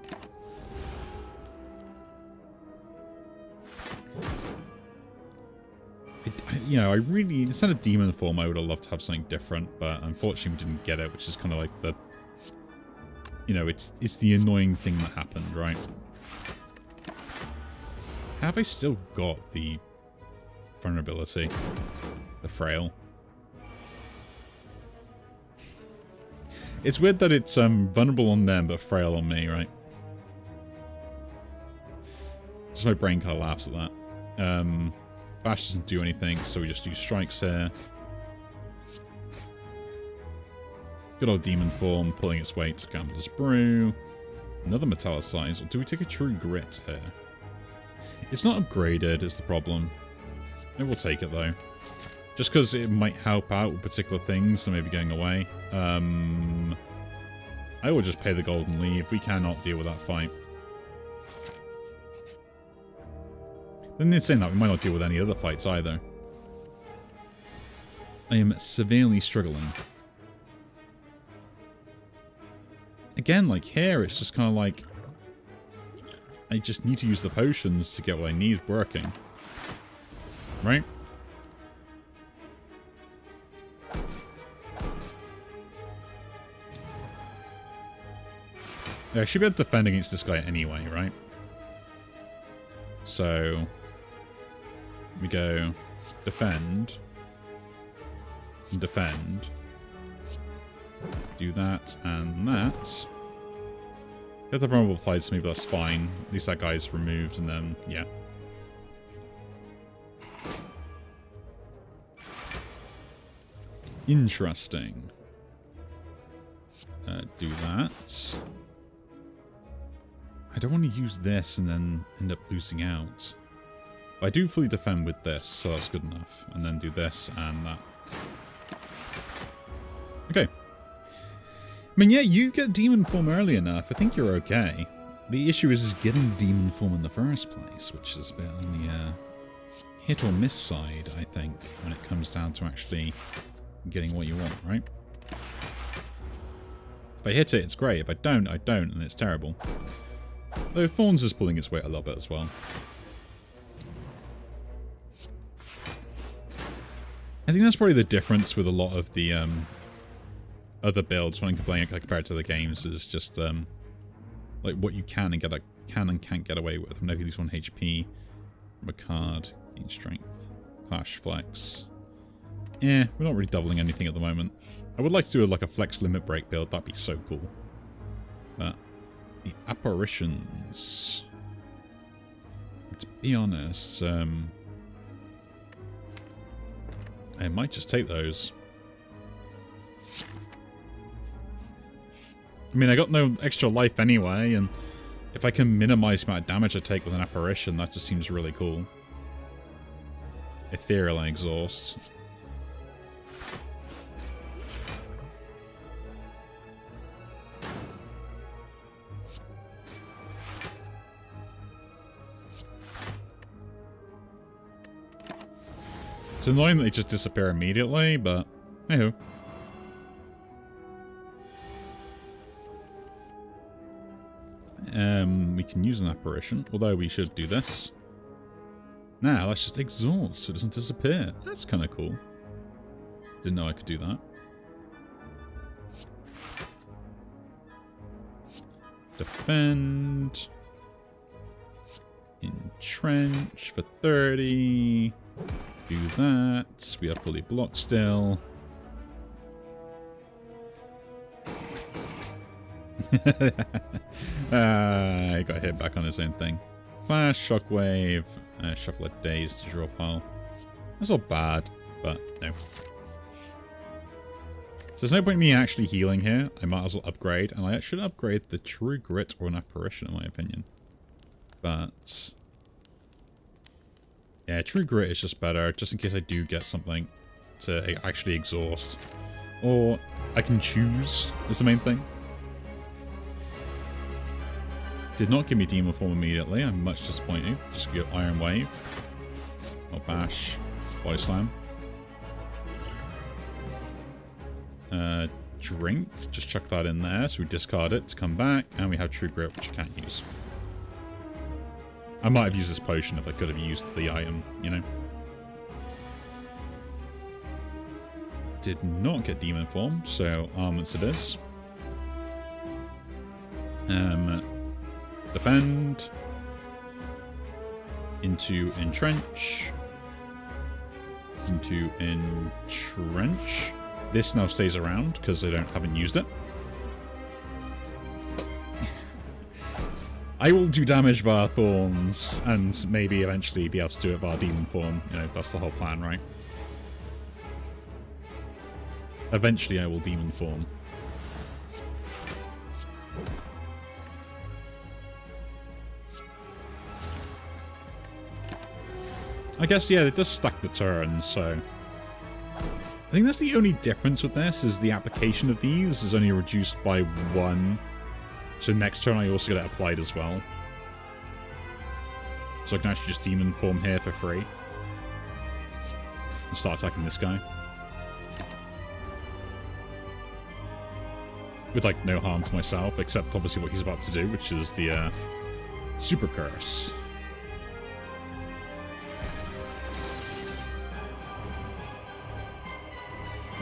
You know, I really, instead of demon form, I would have loved to have something different, but unfortunately we didn't get it, which is kind of like the, you know, it's the annoying thing that happened, right? Have I still got the vulnerability? The frail? It's weird that it's vulnerable on them, but frail on me, right? Just my brain kind of laughs at that. Bash doesn't do anything, so we just do strikes here. Good old demon form, pulling its weight to Gambler's Brew. Another metallicize. Or do we take a true grit here? It's not upgraded, is the problem. Maybe we'll take it, though. Just because it might help out with particular things, so maybe going away. I will just pay the gold and leave. We cannot deal with that fight. Then in saying that, we might not deal with any other fights either. I am severely struggling. Again, like here, it's just kind of like... I just need to use the potions to get what I need working. Right? Yeah, I should be able to defend against this guy anyway, right? So... we go defend, defend, do that and that. Get the vulnerable applied to me, but that's fine. At least that guy's removed, and then, yeah. Interesting. Do that. I don't want to use this and then end up losing out. I do fully defend with this, so that's good enough. And then do this and that. Okay. I mean, yeah, you get demon form early enough. I think you're okay. The issue is getting demon form in the first place, which is a bit on the hit or miss side, I think, when it comes down to actually getting what you want, right? If I hit it, it's great. If I don't, and it's terrible. Though Thorns is pulling its weight a little bit as well. I think that's probably the difference with a lot of the other builds when I'm playing it compared to the games is just like what you can and can and can't get away with. Whenever you lose 1 HP from a card, gain strength. Clash flex. Yeah, we're not really doubling anything at the moment. I would like to do like a flex limit break build. That'd be so cool. But the apparitions, to be honest, I might just take those. I mean, I got no extra life anyway, and if I can minimize the amount of damage I take with an apparition, that just seems really cool. Ethereal and exhaust. It's annoying that they just disappear immediately, but hey-ho. We can use an apparition, although we should do this. Now, let's just exhaust so it doesn't disappear. That's kind of cool. Didn't know I could do that. Defend. Entrench for 30. Do that. We are fully blocked still. I got hit back on his own thing. Flash, shockwave, shuffle of days to draw pile. That's not bad, but no. So there's no point in me actually healing here. I might as well upgrade, and I should upgrade the True Grit or an Apparition in my opinion. But yeah, True Grit is just better, just in case I do get something to actually exhaust. Or I can choose, is the main thing. Did not give me Demon Form immediately. I'm much disappointed. Just go Iron Wave. Or Bash. Body Slam. Drink. Just chuck that in there. So we discard it to come back. And we have True Grit, which I can't use. I might have used this potion if I could have used the item, you know. Did not get Demon Form, so Armaments it is. Defend. Into Entrench. Into Entrench. This now stays around because I haven't used it. I will do damage via Thorns and maybe eventually be able to do it via Demon Form. You know, that's the whole plan, right? Eventually I will Demon Form. I guess, yeah, it does stack the turns, so... I think that's the only difference with this, is the application of these is only reduced by 1. So next turn I also get it applied as well. So I can actually just Demon Form here for free. And start attacking this guy. With, like, no harm to myself, except obviously what he's about to do, which is the Super Curse.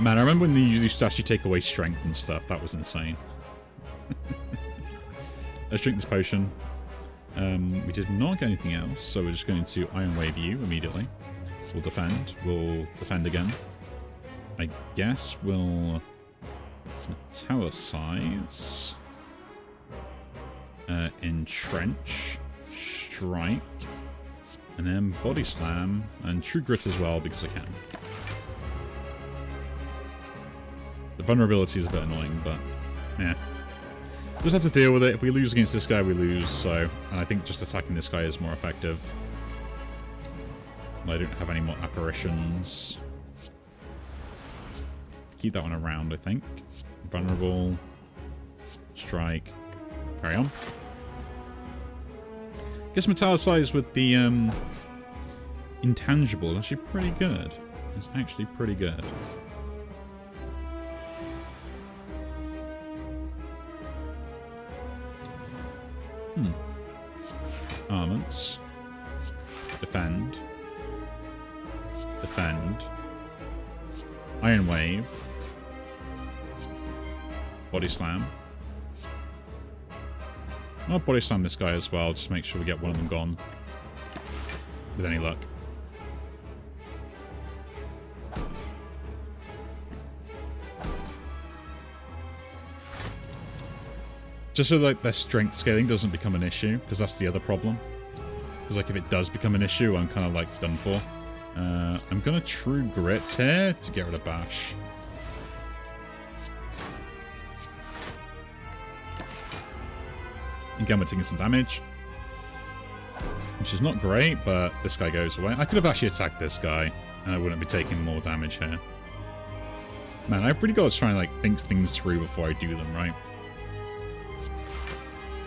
Man, I remember when they used to actually take away strength and stuff. That was insane. Let's drink this potion. We did not get anything else, so we're just going to Iron Wave you immediately. We'll defend. We'll defend again. I guess we'll Metallicize. Entrench. Strike. And then Body Slam. And True Grit as well, because I can. The vulnerability is a bit annoying, but yeah. Just have to deal with it. If we lose against this guy, we lose, so I think just attacking this guy is more effective. I don't have any more apparitions. Keep that one around, I think. Vulnerable. Strike. Carry on. Guess Metallicize with the intangible is actually pretty good. It's actually pretty good. Armaments. Defend. Defend. Iron Wave. Body Slam. I'll body slam this guy as well, just to make sure we get one of them gone. With any luck. Just so like their strength scaling doesn't become an issue, because that's the other problem. Because like if it does become an issue, I'm kind of like done for. I'm gonna True Grit here to get rid of Bash. Again, we're taking some damage, which is not great, but this guy goes away. I could have actually attacked this guy, and I wouldn't be taking more damage here. Man, I've really got to try and like think things through before I do them, right?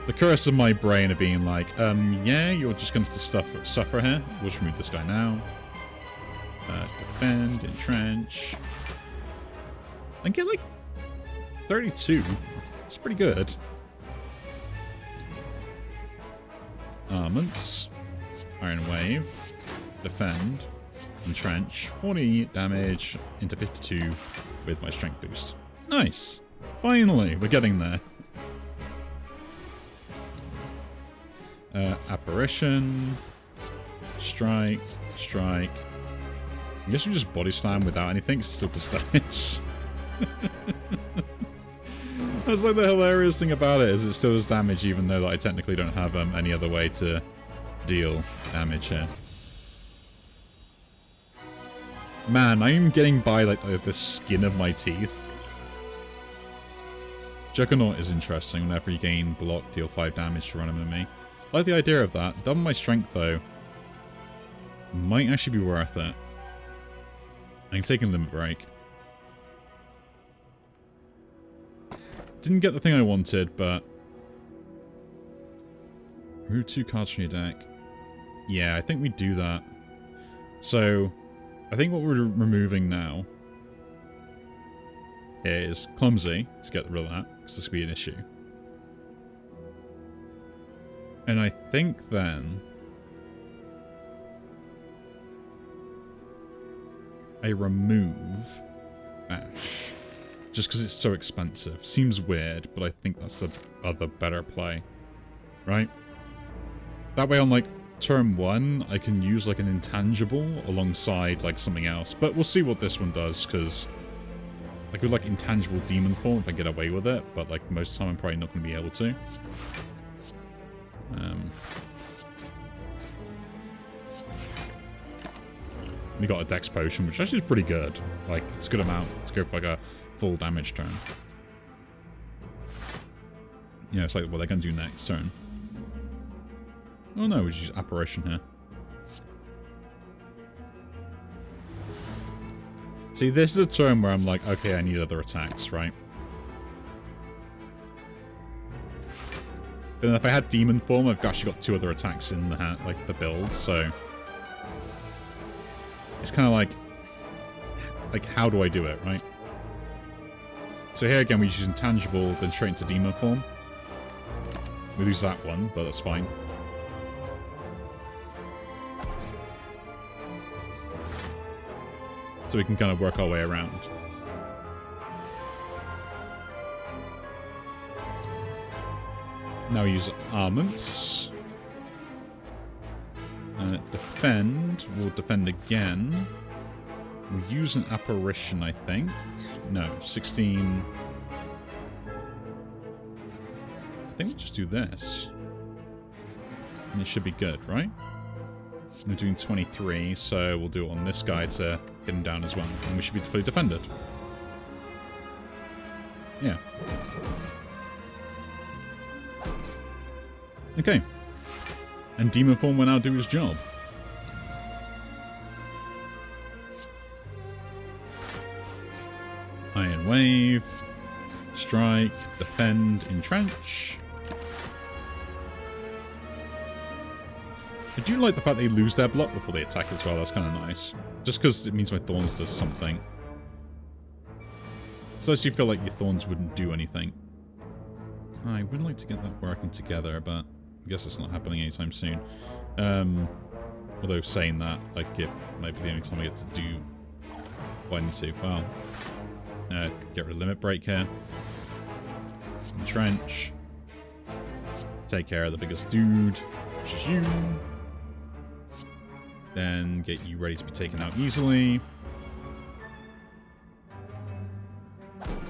The curse of my brain of being like, yeah, you're just going to have to suffer here. We'll just remove this guy now. Defend, entrench. I get like 32. It's pretty good. Armaments. Iron Wave. Defend. Entrench. 40 damage into 52 with my strength boost. Nice. Finally, we're getting there. Apparition. Strike. Strike. I guess we just body slam without anything. It's still just damage. That's like the hilarious thing about it, is it still does damage even though I technically don't have any other way to deal damage here. Man, I'm getting by like the skin of my teeth. Juggernaut is interesting. Whenever you gain block, deal 5 damage to run him at me. I like the idea of that. Double my strength though. Might actually be worth it. I'm taking limit break. Didn't get the thing I wanted, but... remove 2 cards from your deck. Yeah, I think we do that. So, I think what we're removing now is Clumsy, to get rid of that, because this could be an issue. And I think then... I remove Ash. Just because it's so expensive. Seems weird, but I think that's the other better play. Right? That way on, like, turn 1, I can use, like, an intangible alongside, like, something else. But we'll see what this one does, because... I could, like, intangible demon form if I get away with it, but, like, most of the time I'm probably not going to be able to. We got a Dex Potion, which actually is pretty good. Like, it's a good amount to go for, like, a full damage turn. Yeah, it's like what they're going to do next turn. Oh no, we just use Apparition here. See, this is a turn where I'm like, okay, I need other attacks, right? But then if I had Demon Form, I've actually got 2 other attacks in the hand, like the build, so... It's kind of like, how do I do it, right? So here again, we use Intangible, then straight into Demon Form. We lose that one, but that's fine. So we can kind of work our way around. Now we use Armaments. Defend. We'll defend again. We'll use an Apparition, I think. No, 16. I think we'll just do this. And it should be good, right? We're doing 23, so we'll do it on this guy to get him down as well. And we should be fully defended. Yeah. Okay. And Demon Form will now do his job. Iron Wave. Strike. Defend. Entrench. I do like the fact they lose their block before they attack as well. That's kind of nice. Just because it means my Thorns does something. So you feel like your Thorns wouldn't do anything. I would like to get that working together, but I guess it's not happening anytime soon. Although saying that, like, it might be the only time I get to do what I need to. Well, get rid of Limit Break here. Entrench. take care of the biggest dude, which is you. Then get you ready to be taken out easily.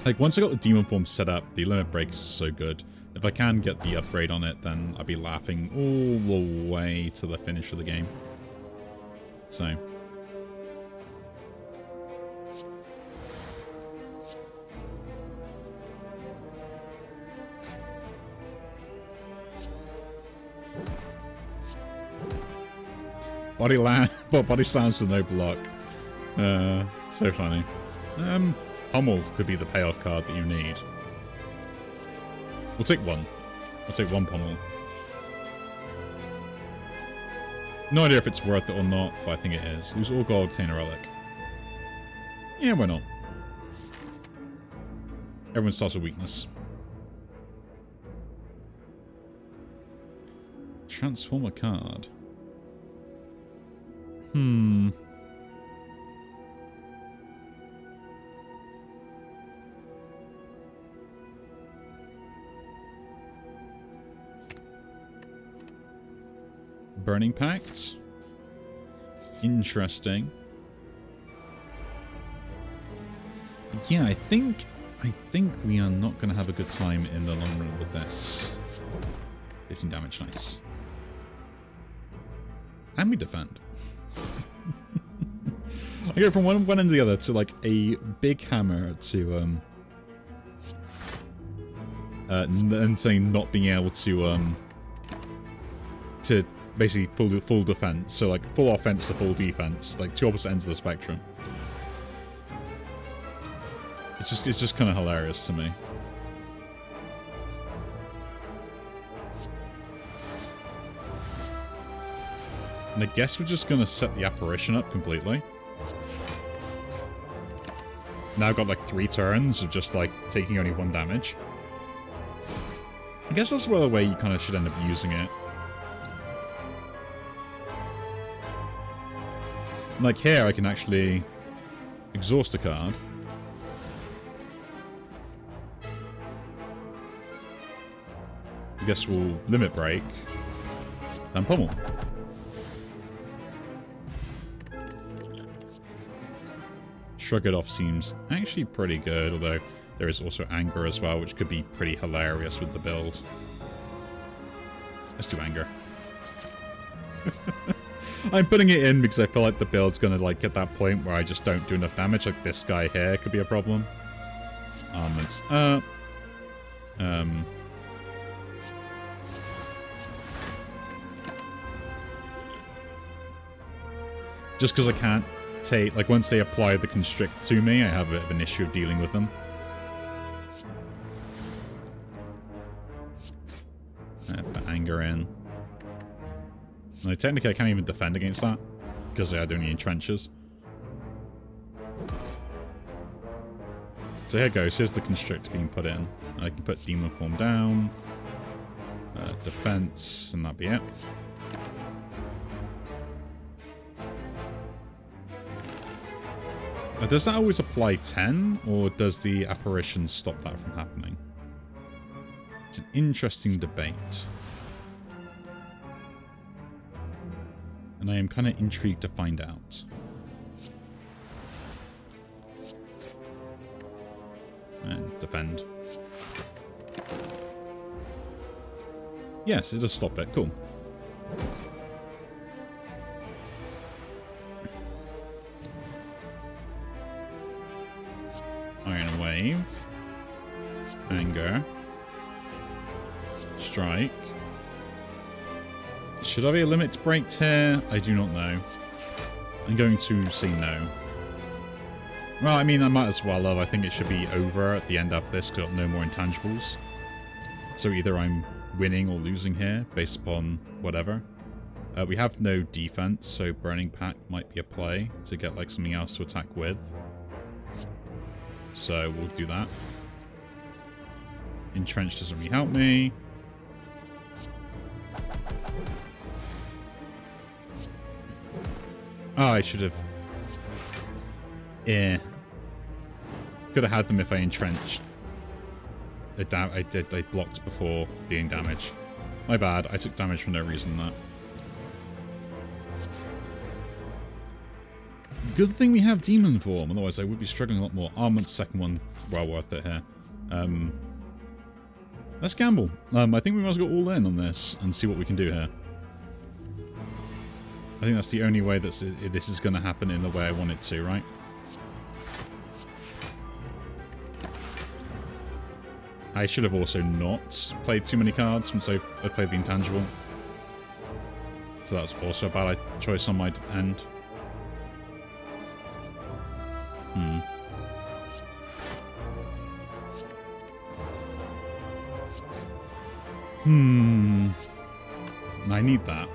Like, once I got the demon form set up, the limit break is so good. If I can get the upgrade on it, then I'll be laughing all the way to the finish of the game. So. Body slams with no block. So funny. Pummel could be the payoff card that you need. We'll take one. I'll take one Pummel. No idea if it's worth it or not, but I think it is. Lose all gold, obtain a relic. Yeah, why not? Everyone starts with weakness. Transform a card. Burning Pact. Interesting. Yeah, I think we are not going to have a good time in the long run with this. 15 damage, nice. And we defend. I go from one end to the other to like a big hammer to and saying not being able to basically full defense. So like full offense to full defense, like two opposite ends of the spectrum. It's just kind of hilarious to me. And I guess we're just going to set the apparition up completely. Now I've got like 3 turns of just like taking only 1 damage. I guess that's the way you kind of should end up using it. Like here I can actually exhaust a card. I guess we'll limit break and pummel. Shrug it off seems actually pretty good, although there is also anger as well, which could be pretty hilarious with the build. Let's do anger. I'm putting it in because I feel like the build's gonna like get that point where I just don't do enough damage. Like this guy here could be a problem. Armaments up. Just because I can't take, like, once they apply the constrict to me, I have a bit of an issue of dealing with them. Put anger in. No, technically I can't even defend against that because I had only in trenches. So here goes. Here's the constrict being put in. I can put demon form down, defense, and that'd be it. Does that always apply 10, or does the apparition stop that from happening? It's an interesting debate. And I am kind of intrigued to find out. And defend. Yes, it does stop it. Cool. Iron Wave. Anger. Strike. Should I be a limit break here? I do not know. I'm going to say no. Well, I mean, I might as well have. I think it should be over at the end after this because I've got no more intangibles. So either I'm winning or losing here based upon whatever. We have no defense, so Burning Pact might be a play to get like something else to attack with. So we'll do that. Entrench doesn't really help me. Oh, I should have... Yeah. Could have had them if I entrenched. I blocked before dealing damage. My bad. I took damage for no reason there. Good thing we have Demon Form, otherwise I would be struggling a lot more. Armament's second one, well worth it here. Let's gamble. I think we must go all in on this and see what we can do here. I think that's the only way that this is going to happen in the way I want it to, right? I should have also not played too many cards once I played the intangible. So that was also a bad choice on my end. I need that.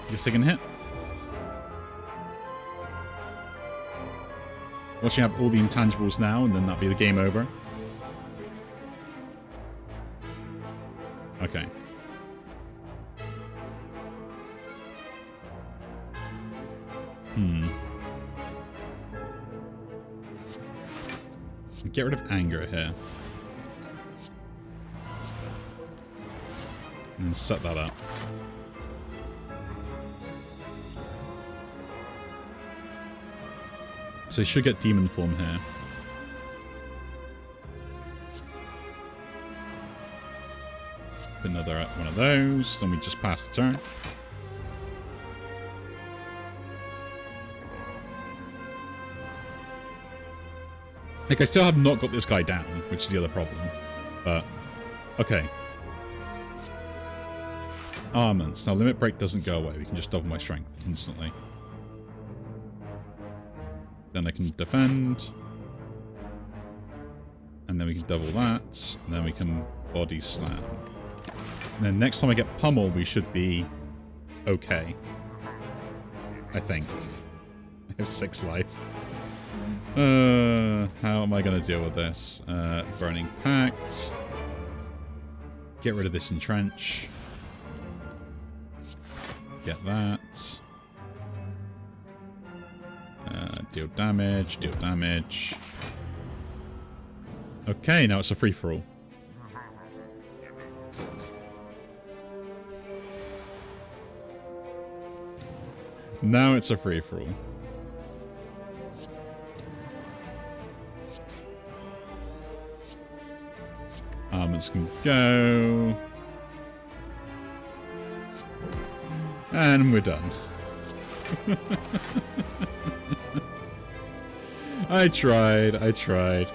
Guess they can hit. Watching have all the intangibles now, and then that'll be the game over. Okay. Get rid of anger here. And set that up. So he should get demon form here. Another one of those, then we just pass the turn. Like, I still have not got this guy down, which is the other problem. But, okay. Armaments. Now, limit break doesn't go away. We can just double my strength instantly. Then I can defend. And then we can double that. And then we can body slam. And then next time I get pummel, we should be okay. I think. I have 6 life. How am I going to deal with this? Burning Pact. Get rid of this entrench. Get that. Deal damage, deal damage. Okay, now it's a free-for-all. Now it's a free-for-all. Armors can go. And we're done. I tried.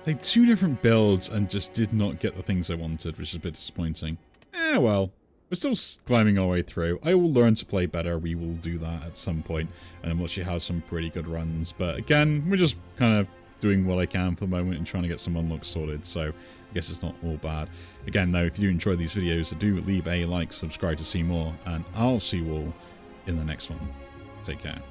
Played 2 different builds and just did not get the things I wanted, which is a bit disappointing. Well. We're still climbing our way through. I will learn to play better. We will do that at some point. And we'll actually have some pretty good runs. But again, we're just kind of doing what I can for the moment and trying to get some unlocks sorted. So I guess it's not all bad. Again, though, if you do enjoy these videos, do leave a like, subscribe to see more. And I'll see you all in the next one. Take care.